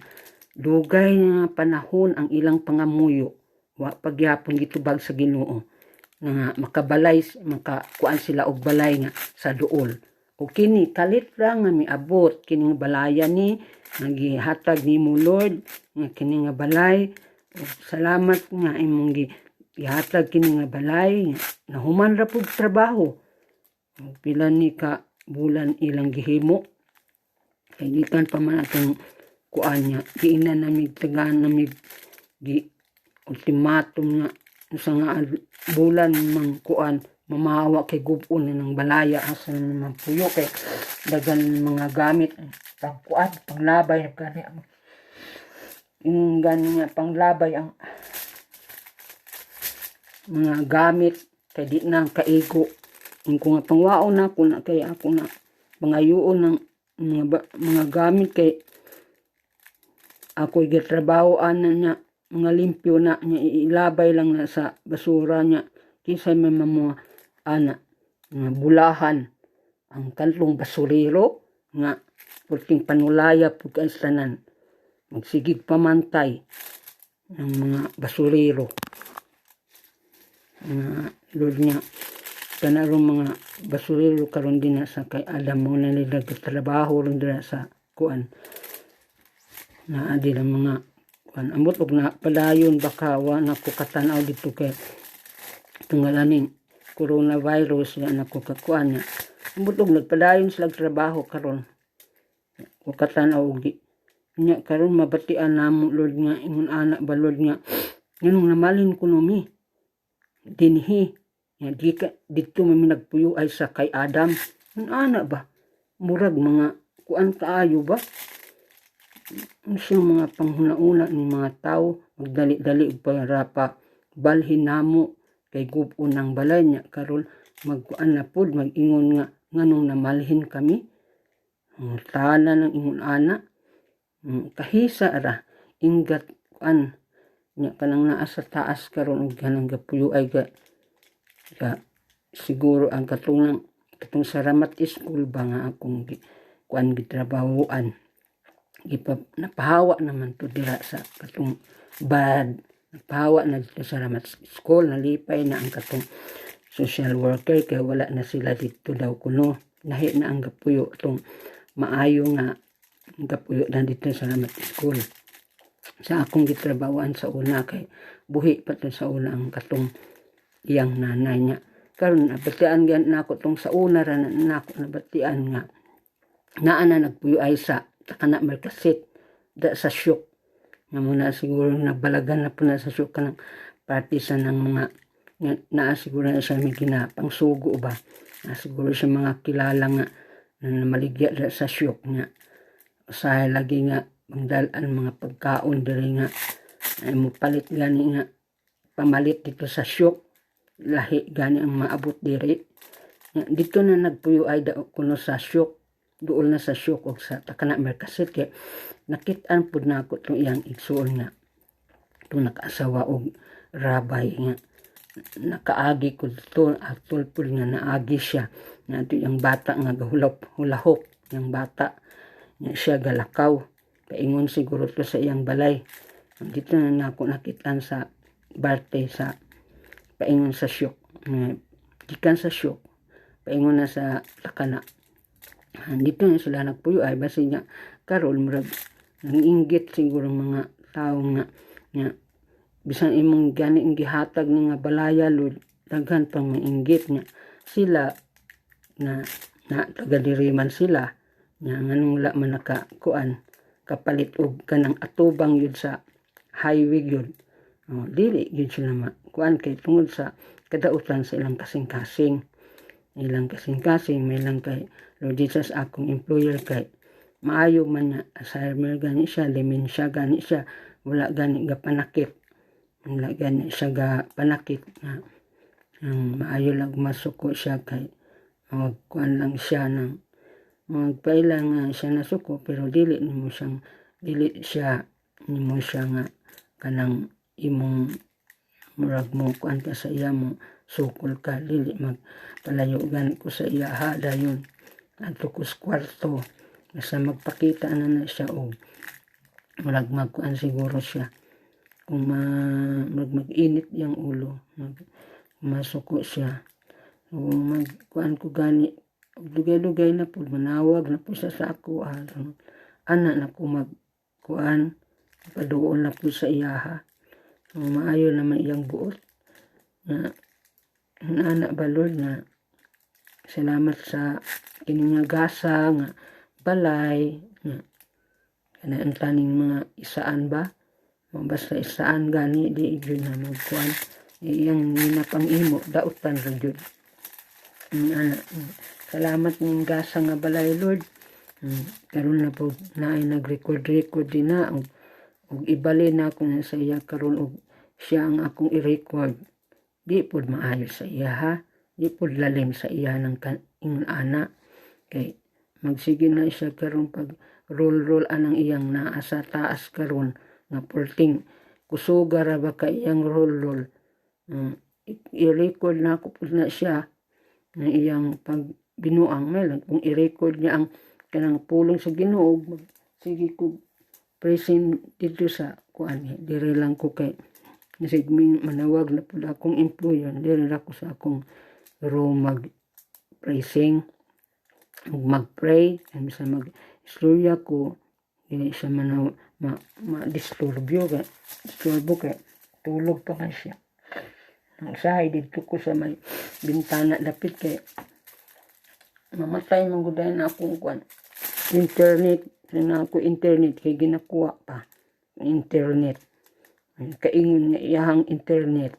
S1: dugay nga panahon ang ilang pangamuyo wa pagyapon gitubag sa Ginoo nga makakuan sila og balay nga sa duol. O kini kalit ra nga miabot kini balaya ni nga gihatag nimo Lord nga kini nga balay. Salamat nga imong gihatag kini nga balay nahuman ra pud trabaho. Pila ni ka bulan ilang gihimo kay gikan pa man atong kuan niya giinan namig tagaan namig gi ultimatum nga sa nga bulan mang kuan mamahawa kay gubon ng balaya asa naman puyo kay dagan mga gamit pangkuan panglabay kani nga panglabay ang mga gamit kay di nang kaigo kung nga pangwaon na ko na kay ako na pangayuon ng mga gamit kay ako gitrabahoan na niya mga limpyo na niya ilabay lang na sa basura niya kinsa may mga ana nga bulahan ang kanlong basurero nga purting panulaya pud kay tanan magsigig pamantay ng mga basurero Lord niya kanarong mga basurero karon din na sa kay Adam mo na nila trabaho ron dira sa kuan na adi lang mga kuan ambot og na padayon baka wa na ko katanaw dito kay tungalaning coronavirus na nako kakuan niya ambot og nagpadayon sila trabaho karon ko katanaw og nya karon mabatian namo Lord nga ingon ana ba Lord nga nganong namalin kuno mi dinhi nga dito may nagpuyo ay sa kay Adam ana ba murag mga kuan kaayo ba siyang mga panghuna-una ni mga tao magdali-dali og para balhin namo kay gub-on ng balay niya karon magkuan na pud mag-ingon nga nganong namalhin kami tana ng ingon ana kahisa ra ingat kuan nya kanang naa sa taas karon og kanang gapuyo ay ga siguro ang katong Saramat School ba nga akong kuan gitrabahoan napahawa naman to dira sa katong bad napahawa na dito sa Saramat School nalipay na ang katong social worker kay wala na sila dito daw kuno nahi na ang gapuyo tong maayo nga gapuyo na dito sa Saramat School sa akong gitrabahoan sa una kay buhi pa to sa una ang katong iyang nanay niya karon nabatian gan nako tong sa una ra nako nabatian nga naa na nagpuyo ay sa takana merkasit da sa syok nga muna siguro nagbalagan na po na sa syok kanang partisan ng mga naa siguro na siya may ginapangsugo ba na siguro siya mga kilala nga na maligya sa syok nga usahay lagi nga magdalan mga pagkaon diri nga ay mupalit gani nga pamalit dito sa syok lahi gani ang maabot diri dito na nagpuyo ay da kuno sa syok duol na sa syok o sa takana merkasit kay nakit-an pud nako tong iyang igsuon nga tong nakaasawa og rabay nga nakaagi ko dito actual pud nga naagi siya nga yung bata nga hulahok yung bata nga siya galakaw paingon siguro to sa iyang balay dito na nako nakit-an sa barte sa paingon sa syok gikan sa syok paingon na sa takana dito na sila nagpuyo ay basi nga karon murag nanginggit siguro mga tao nga bisan imong gani ang gihatag ni nga balaya Lord daghan pang mainggit nga sila na tagadiriman sila nga nganong wala man nakakuan kapalit og kanang atubang yun sa highway yun dili yun sila kuan kay tungod sa kadautan sa ilang kasing-kasing may lang kay Lord Jesus akong employer kay maayo man niya Alzheimer gani siya dementia gani siya wala gani ga panakit wala gani siya ga panakit nga maayo lang masuko siya kay kuan lang siya ng magpaila nga siya nasuko pero dili siya nimo siya nga kanang imong murag mo kuan ka sa iya mo sukol ka, dili magpalayo gani ko sa iya ha dayon adto ko sa kwarto basta magpakita na siya og murag magkuan siguro siya kung mag-init yung ulo masuko siya o magkuan ko gani dugay-dugay na po manawag na po sa ako ana na ko magkuan paduol na po sa iyaha maayo naman iyang buot na anak ba Lord na salamat sa kining nga gasa nga balay nga kanang taning mga isaan ba basta isaan gani di gyud na magkuan iyang ninapang-imo dautan ra gyud ana salamat ning gasa nga balay Lord karon na po naay nag-record din na og ibali na ako na sa iya karon og siya ang akong i-record di pod maayo sa iya ha di pod lalim sa iya ng ingon ana kay magsige na siya karon pag roll anang iyang naa sa taas karon nga pulting kusuga ra ba ka iyang roll i-record na ako pod na siya na iyang pag binuang melan kung i-record niya ang kanang pulong sa Ginoo sige ko present dito sa kuan dire lang ko kay nasigming manawag na pud akong employer dire ako sa akong room mag praising mag-pray and sa mag-istorya ko dili siya ma-disturbo kay tulog pa man siya ang sahay dito ko sa may bintana dapit kay mamatay man gud na akong kuan internet na ako internet kay ginakuha pa internet kaingon nga iyang internet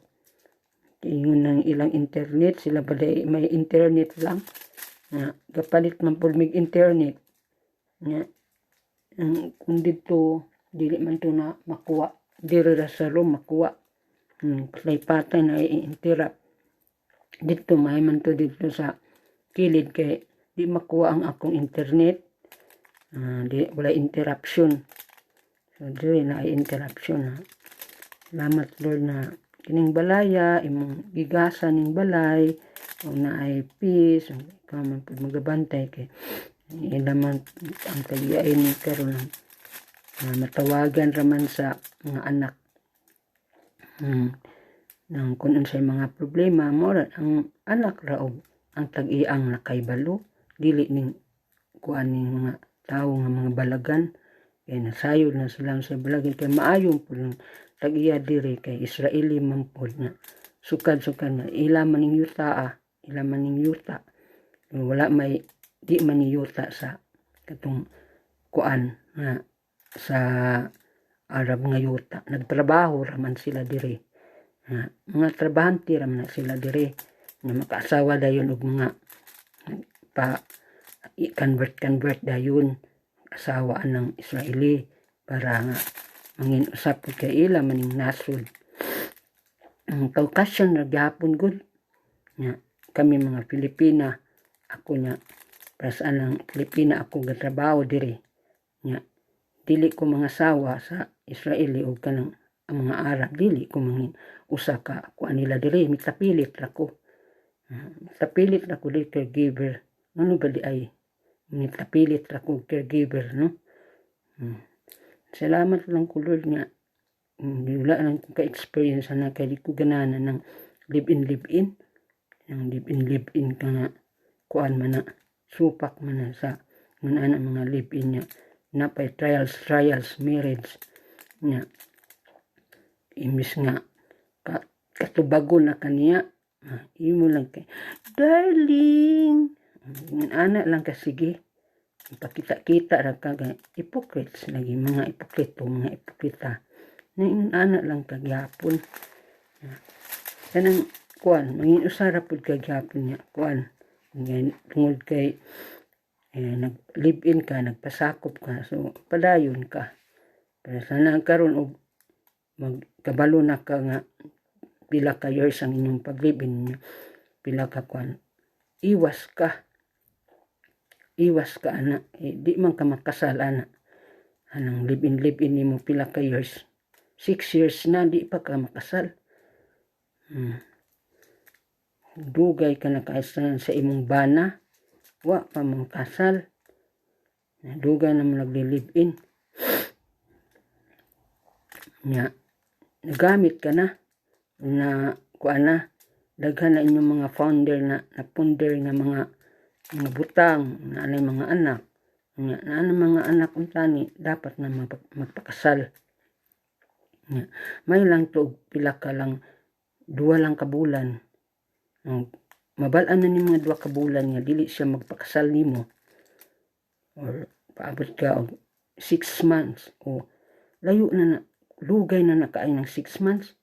S1: kaingon ng ilang internet sila ba may internet lang nga gapalit man pud mig internet nga kung dito dili man to na makuha diri ra sa room makuha patay na i-interrupt dito may man to dito sa kilid kay di makuha ang akong internet di wala interruption so dili na ay interruption salamat Lord na kining balaya imong gigasan ning balay o na ay peace ikaw man pud magabantay kay ilaman ang tagiay ni karon matawagan raman sa mga anak nang kun unsay mga problema mo ang anak raog ang tag-iyang nakaybalo dili ning kuan ning mga tawo nga mga balagan kay nasayod na sila sa balagan kay maayon pud tag-iya diri kay Israeli man pud nga sukad na ila man ning yuta wala may di man ni yuta sa katong kuan nga sa Arab nga yuta nagtrabaho raman sila diri mga trabahante raman na sila diri nga makaasawa dayon og mga pa convert dayon asawa ng Israeli para nga mangin usap kay ila maning nasod ang Caucasian na gyapon gud nga kami mga Pilipina ako nya prasaan ng Pilipina ako gatrabaho diri nga dili ko mga asawa sa Israeli o kanang ang mga Arab dili ko mangin usa ka kuan nila diri mitapilit ra ko diri caregiver ano ba di ay mitapilit ra ko caregiver no salamat lang ko Lord nga wala lang ko ka-experience na kay di ko ganana ng live-in ang live-in ka nga kuan man na supak man na sa mga live-in niya napay trials marriage niya imbis nga katubago na kaniya imo lang kay darling anak lang ka sige pakita-kita ra ka hypocrites lagi mga hipokrita na anak lang kagyapon kanang kuan mangin usara pud kagyapon niya kuan tungod kay nag-live-in ka nagpasakop ka so padayon ka pero sana karon og magkabalo na ka nga pila ka years ang inyong pag-live-in niyo pila ka kuan iwas ka iwas ka ana, di man ka makasal ana. Anang live-in nimo pila ka years. 6 years na di pa ka makasal. Dugay ka na kaisanan sa imong bana, wa pa mong kasal. Dugay na mo nagli-live-in. Nya, nagamit ka na kuana, daghan na inyong mga founder na nga mga butang, na anay mga anak. Nya, na anay mga anak untani, dapat na magpakasal. Nya, may lang to, pila ka lang, 2 lang ka bulan. Mabalaan na ni mga 2 ka bulan nga, dili siya magpakasal nimo. Or paabot ka og 6 months. O layo na lugay na nakaay ng 6 months.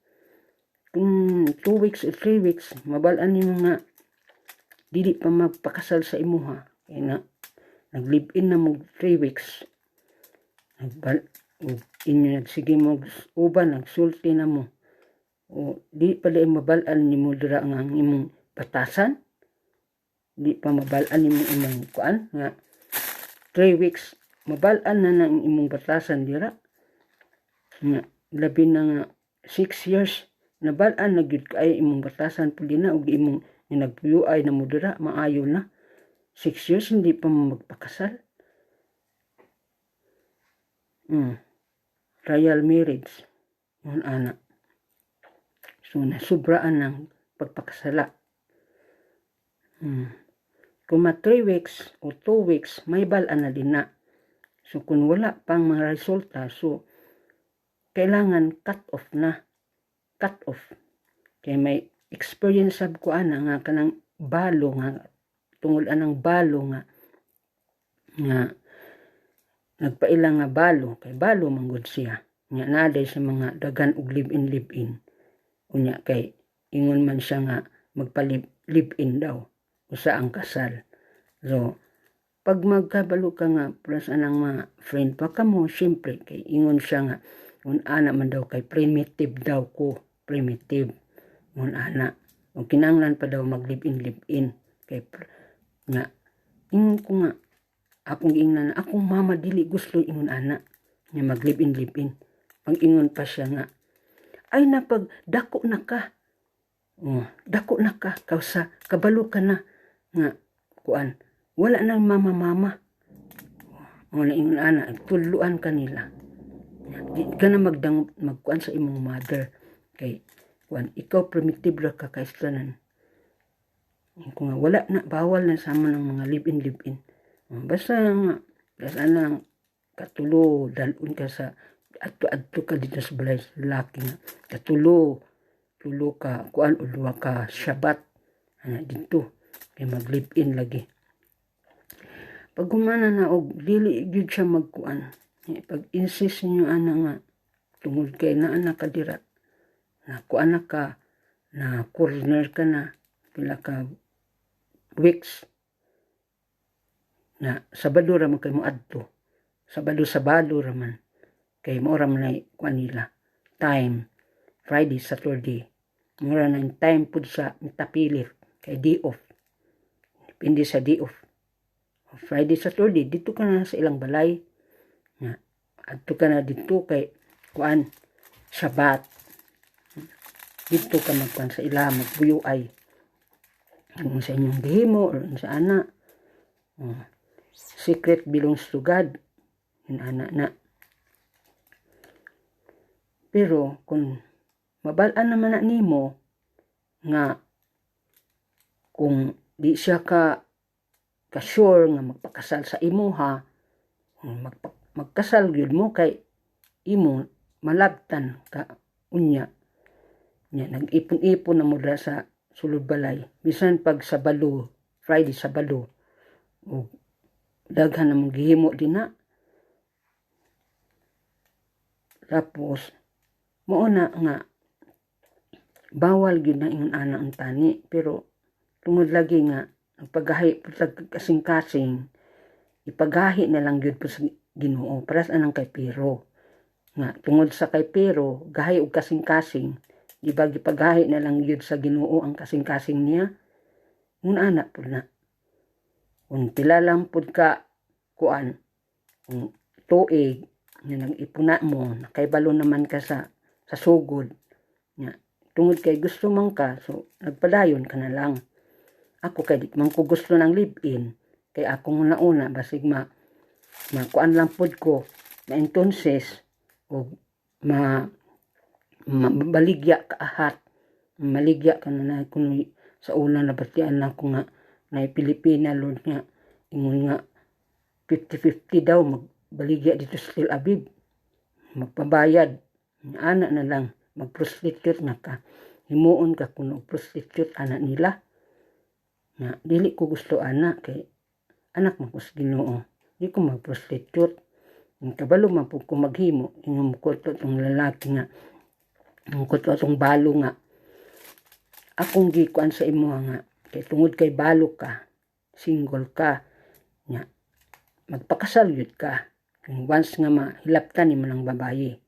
S1: Kung 2 weeks o 3 weeks, mabalaan nimo nga dili pa magpakasal sa imuha. Kaya na, nag-live-in na mo 3 weeks. Nagsige mo uban, nagsulti na mo. O di pa di mabalaan nimo dira nga ang imong batasan. Di pa mabalaan nimo imong kuan nga 3 weeks, mabalaan na ng imong batasan dira. Nga, labi na nga 6 years, nabalaan na gyud kay imong batasan pud na ug imong nagpuyuay na mo dira, maayo na. 6 years hindi pa magpakasal. Royal marriage, yun ana. So nasubraan ng pagpakasala. Kung 3 weeks o 2 weeks, may balaan na din na. So kung wala pang mga resulta, so kailangan cut off na. Cut off. Kaya may experience sab ko ana nga kanang balo nga, tungod anang balo nga nagpaila nga balo, kay balo manggod siya. Nya naday sa mga dagan og live-in. Unya kay ingon man siya nga magpa-live-in daw. Usa ang kasal. So, pag magkabalo ka nga, plus anang mga friend pa ka mo, syempre, kay ingon siya nga, kung ana man daw kay primitive daw ko. Primitive. Kung ana. O kinanglan pa daw mag-live-in. Kay, nga, ingon ko nga, akong ingnan, akong mama dili gusto ingon ana, nga mag-live-in. Pag ingon pa siya nga, ay napag, dako na ka. Dako na ka, kausa, kabalo ka na, nga, kuan, wala nang mama. Wala ingon ana, tuluan ka nila. Di ka na magkuan sa imong mother. Kay, kuan, ikaw primitive ra ka kaislanan. Kung nga, wala na, bawal na sama ng mga live-in. Basta nga, lang, katulo, dalun ka sa, adto ka dito sa balay, lalaki nga, katulo ka, kuan, o 2 ka, Shabbat, dito, kay mag-live-in lagi. Pag gumana na, og dili gyud siya magkuan, pag insist niyo ana nga, tungod kay naa na kadira, na kuan na ka, na corner ka na, pila ka weeks, na Sabado raman kay mo adto. Sabado raman. Kay mo raman kuan nila. Time. Friday, Saturday. Mura na time pud sa mitapilit. Kay day off. Depende sa day off. Friday, Saturday, dito ka na sa ilang balay. Adto ka na dito kay kuan Sabat. Dito ka magkuan sa ila, magbuyuay. Kung sa inyong gihimo or sa ana. Secret belongs to God. Yun ana na. Pero kung mabalaan naman na nimo nga kung di siya ka sure nga magpakasal sa imuha, magkasal gyud mo kay imo malabtan ka unya. Nya nag-ipon-ipon na mo dra sa sulod balay. Bisan pag Sabado, Friday Sabado, o daghan na mong gihimo din na. Tapos, mauna nga, bawal gyud na ingon ana ang tani. Pero, tungod lagi nga, paggahi po sa kasing-kasing, ipagahi na lang gyud po sa Ginoo. Para sa anang kay Pero. Nga, tungod sa kay Pero, gahi og kasing-kasing, diba gipagahi na lang gyud sa Ginoo ang kasing-kasing niya. Ngun ana po na. kung pila lang pud ka kuan kung tuig nga nag-ipuna mo, nakaibalo naman ka sa sugod nga tungod kay gusto man ka, so nagpadayon ka na lang. Ako kay di man ko gusto ng live-in, kay akong una basig makuan lang pud ko na entonces o mabaligya ka ahat, maligya ka na kung sa una nabatian lang ko nga na Pilipina Lord nga ingon nga 50-50 daw magbaligya dito sa Tel Aviv, magpabayad ana na lang mag-prostitute na ka, himuon ka kuno prostitute ana nila nga dili ko gusto ana kay anak mo ko sa Ginoo, di ko mag-prostitute. Kabalo man po ko maghimo ingon ko tong lalaki nga ko tong balo nga akong gikuan sa imo nga kay tungod kay balo ka, single ka nga magpakasal yun ka kung once nga mahilaptan ni mo ng babaye.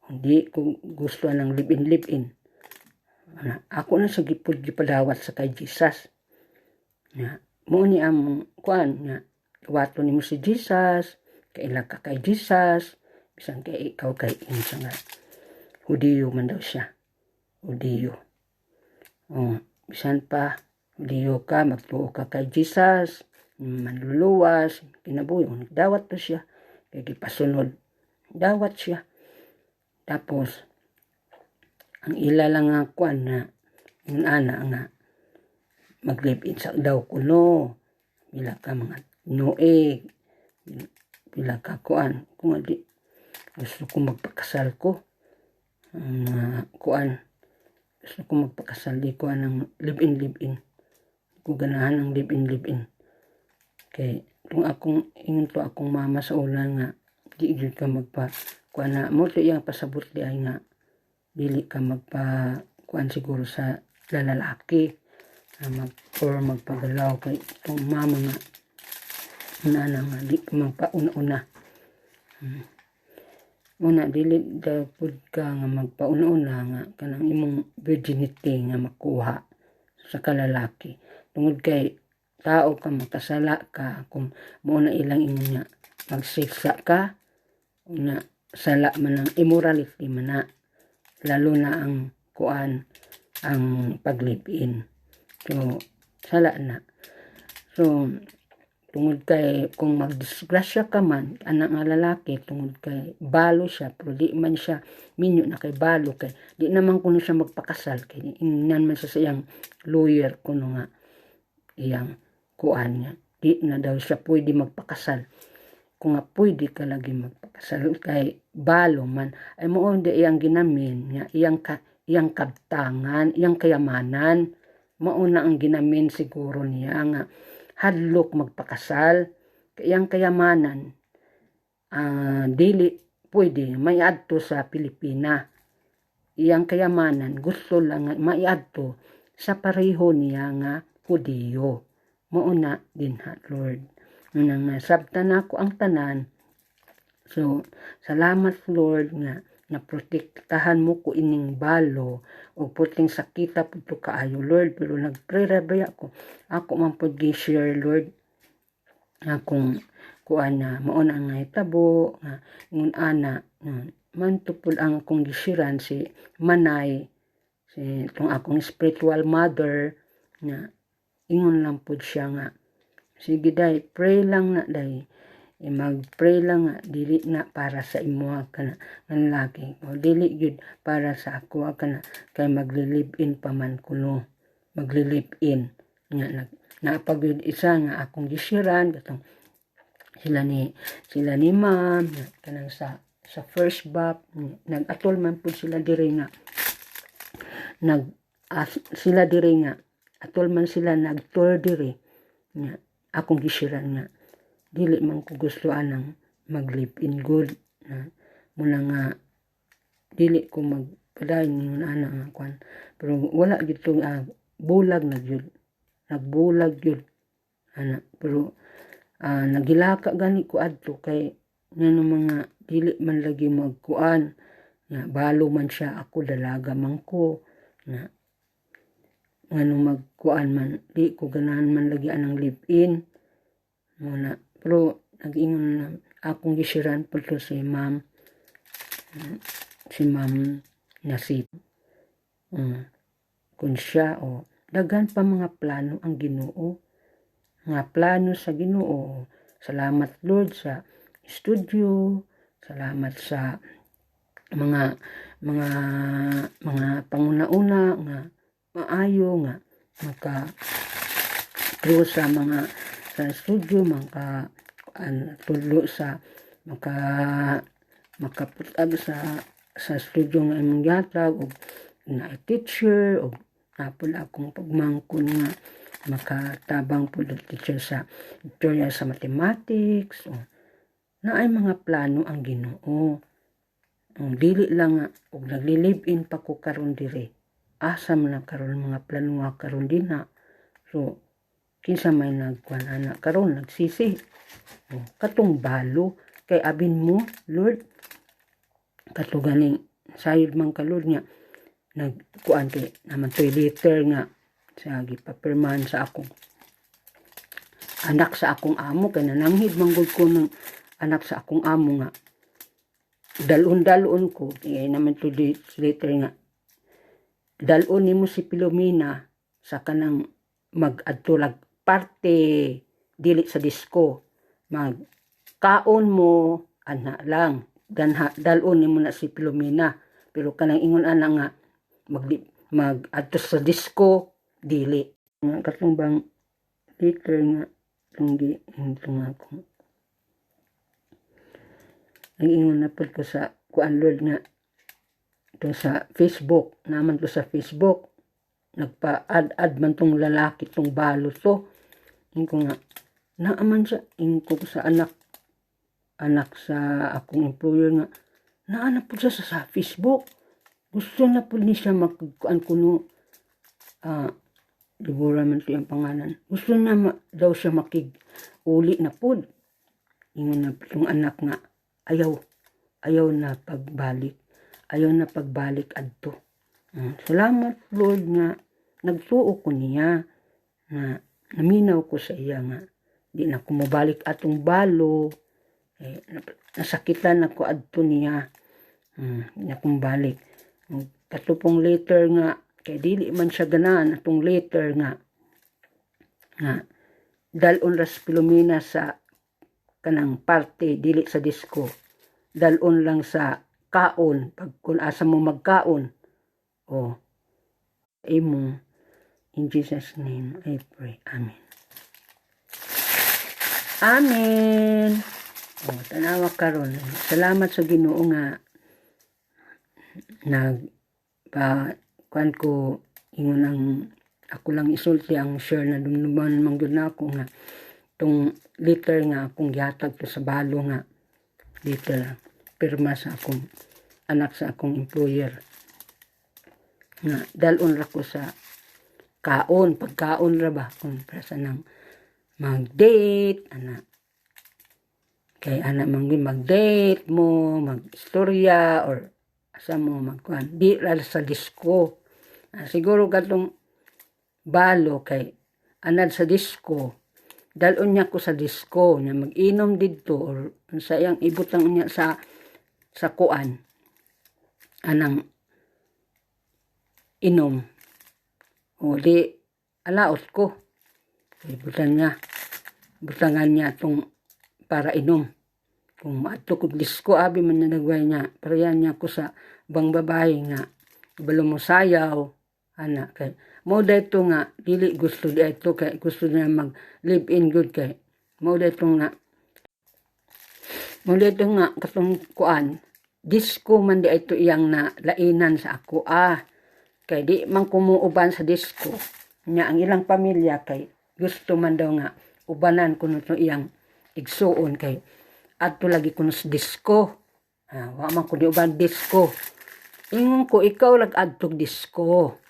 S1: Hindi ko gusto ng live-in. Ako na sa gipod gipadawat sa kay Jesus. Mo ni ang kuan nga wato nimo si Jesus, kaila ka kay Jesus, bisan kay ikaw kay insa nga Hudiyo man daw siya. Hudiyo. Bisan pa Hudiyo ka, magtuo ka kay Jesus, manluluwas, kinabuhi, dawat to siya, kay gipasunod, dawat siya. Tapos, ang ila lang nga kuan na, yung ana nga, mag-live-in sa daw kuno, bila ka mga noeg, bila ka kuan, kung di, gusto ko magpakasal ko, kuan, gusto ko magpakasal, di ko anang live-in, ko ganahan ng live-in. Kay kung akong ingon to akong mama sa ulan nga di gyud ka magpa kuan na mo to iyang pasabot di ay nga dili ka magpa kuan siguro sa lalaki or magpagalaw kay itong mama nga nana nga di ka magpauna-una. Una dili daw pud ka nga magpauna-una nga kanang imong virginity nga makuha sa kalalaki tungod kay tao ka makasala ka kung mo na ilang ingon nga magsiksa ka na sala man ang immorality man na lalo na ang kuan ang pag-live-in, so sala na. So tungod kay kung magdisgrasya ka man anak nga lalaki tungod kay balo siya pero di man siya minyo na kay balo kay di naman kuno siya magpakasal kay ingnan man sa iyang lawyer kuno nga iyang kuan niya di na daw siya pwede magpakasal. Kung nga pwede ka lagi magpakasal kay balo man ay mo di iyang ginamin nga iyang kabtangan, iyang kayamanan, mauna ang ginamin siguro niya nga hadlok magpakasal kay iyang kayamanan dili pwede maiadto sa Pilipina. Iyang kayamanan gusto lang nga maiadto sa pareho niya nga Hudiyo. Mauna din ha, Lord. Nang nasabtan ako ang tanan. So, salamat Lord nga naprotektahan mo ko ining balo o puting sakita puto kaayo Lord. Pero nagpray-rabay ako. Ako man po gi-share Lord. Akong kuan na mauna nga itabo. Ngun ana. Man tupod ang akong gisiran si Manay. Si itong akong spiritual mother na ingon lang po siya nga sige day pray lang na day mag-pray lang nga dili na para sa imo kana ng lagi o dili gyud para sa ako kana kay magli-live-in pa man kuno magli-live-in nga napagud isa nga akong gisiran katong sila ni ma'am kanang sa first bap nag-atol man po sila diri nga sila diri nga atol man sila nag-tour diri nga akong gisiran nga dili man ko gusto anang mag-live-in good na muna nga dili ko magpadayon ngun ana nga kwan pero wala gyud to bulag na gyud nagbulag gyud ana pero nagilaka gani ko adto kay ngano mga dili man lagi magkuan nga balo man siya ako dalaga man ko nga ngano magkuan man di ko ganahan man lagi anang live-in muna. Pero nag-ingon na akong gisiran po to si ma'am Nasib. Kung siya o daghan pa mga plano ang Ginoo. Mga plano sa Ginoo. Salamat Lord sa studio. Salamat sa mga panguna-una nga maayo nga maka sa mga sa studio tulo sa makaputab sa studio nga imong yatag o na teacher o napod akong pagmangkon nga makatabang po teacher sa tutorial sa mathematics o naay mga plano ang Ginoo. Dili lang nga og nagli-live-in pa ko karon dire. Asa man na karon mga plano nga karon dinha. So kinsa may nagkuan ana karon nagsisi. Katong balo kay abin mo Lord. Katuganing sayod man ka Lord nga nagkuan kay naman toy letter nga sa gipapirmahan sa akong anak sa akong amo kay nananghid manggod ko ng anak sa akong amo nga dalon ko kay naman to letter nga dalon nimo si Pilomena sa kanang mag-adtulag parte dili sa disco magkaon mo ana lang dalon nimo na si Pilomena pero kanang ingon ana nga mag-adto sa disco dili nga katong bang letter nga tunggi nga ako ingon na po ko sa kuan Lord nga ito sa Facebook naman to sa Facebook nagpa-add man tong lalaki tong balo to ko nga naaman siya ko sa anak sa akong employer nga naana po siya sa Facebook gusto na po ni siya magkuan kuno Deborah man siya ang pangalan gusto na daw siya makig-uli na po ingon na po yung anak nga ayaw na pagbalik adto. Salamat Lord nga nagtuo ko niya na naminaw ko sa iya nga di na ko mabalik atong balo nasakitan ako adto niya na kong balik katupong letter nga kay dili man siya ganahan atong letter nga dalon ras Pilomena sa kanang parte dili sa disco dalon lang sa kaon pag kung asa mo magkaon imo in Jesus name I pray amen tanawa karon salamat sa Ginoo nga kuan ko ingon ang ako lang isulti ang share na dumduman manggod na ako nga tong letter nga akong gihatag to sa balo nga letter pirma sa akong anak sa akong employer nga dalon ra ko sa pagkaon ra ba kung prasa nang mag-date kay mag-date mo mag-istorya or asa mo magkuan di ra sa disco siguro katong balo kay anad sa disco dalon niya ko sa disco na mag-inom didto or sa iyang ibutang niya sa kuan anang inom di alaot ko butangan niya tong para inom kung maato ko disco abi man nagway niya parayan niya ko sa bang babae nga balo mo sayaw kay mo dayto nga dili gusto dayto kay gusto niya mag live in good kay mo dayto nga katong kuan disco man di ito iyang na lainan sa ako kay di man kumuuban sa disco nya ang ilang pamilya kay gusto man daw nga ubanan kuno to iyang igsuon kay adto lagi kuno sa disco wa man ko di uban disco ingon ko ikaw lag adtog disco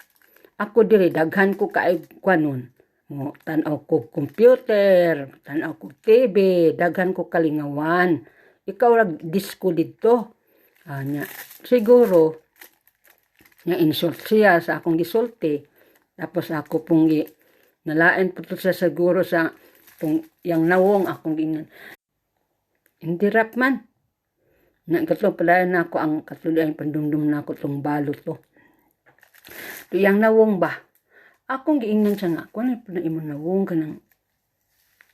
S1: ako diri daghan ko kay kuanon mo tan-aw ko computer tan-aw ko TV daghan ko kalingawan ikaw lag disco didto nya siguro nya insult siya sa akong gisulti tapos ako pong nalain po to sa siguro sa Atong yang nawong akong giingnan. Hindi rap man. Katong padayon na ako ang katuloy pandumdum na ako tong balot to. Yang nawong ba? Akong giingnan siya nga, kung ano na imong nawong kanang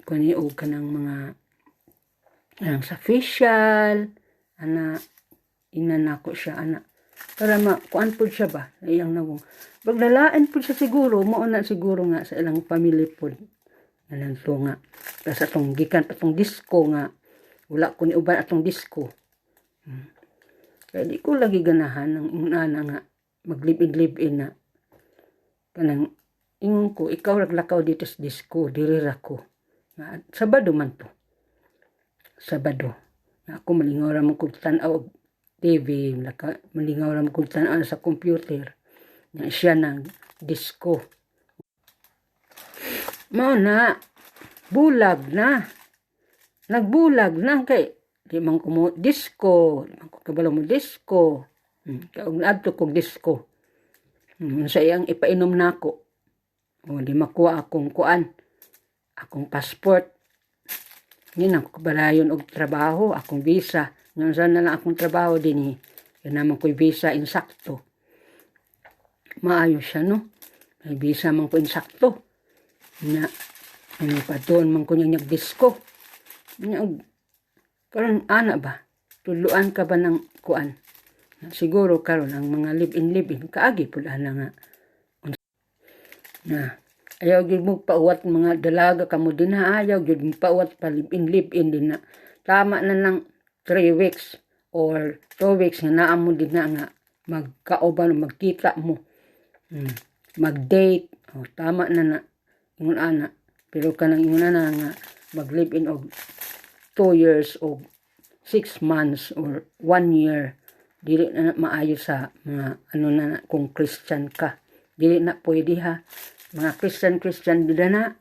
S1: kung ano kanang mga kanang sa facial, ana, ingnan ako siya, ana. Para kuan po siya ba, iyang nawong. Paglalaan po siya siguro, mauna siguro nga sa ilang family po. Ganun to nga. Tapos atong gikan atong disco nga, wala ko ni uban atong disco. Kaya di ko lagi ganahan ng inana nga mag-live-in na kanang ingon ko ikaw naglakaw dito sa disco diri ra ko nga Sabado man to. Sabado nga ako malingaw ra mo kog tan-aw TV, malingaw ra mo kog tan-aw sa computer nga siya nang disco. Mao na bulag na. Nagbulag na kay di man ko mo disco, di man ko kabalo mo disco. Kaog adto kog disco. Sa iyang ipainom nako. O di makuha akong kuan. Akong passport. Ngin ako kabalayon og trabaho, akong visa. Ngayon saan na lang akong trabaho din Yan naman ko'y visa insakto. Maayo siya no. May visa man ko insakto. Na ano pa doon man ko niya disco. Karon ana ba? Tuluan ka ba ng kuan? Siguro karon ang mga live-in kaagi pud ana nga. Na ayaw gyud mo pauwat mga dalaga kamo din ayaw gyud mo pauwat pa live-in din na. Tama na lang 3 weeks or 2 weeks nga naa mo din na nga magkauban magkita mo. Mag-date tama na ingon ana. Pero kanang ingon ana nga mag-live-in og 2 years o 6 months or 1 year dili na maayo sa mga ano na kung Christian ka. Dili na pwede ha. Mga Christian din na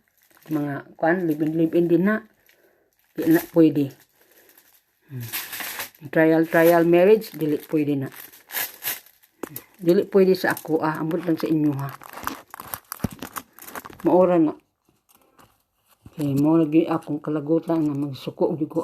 S1: mga kuan live-in din na. Dili na pwede. Trial marriage dili pwede na. Dili pwede sa ako ambot lang sa inyo ha. Maura na. Mo lagi akong kalagutan nga magsuko gyud ko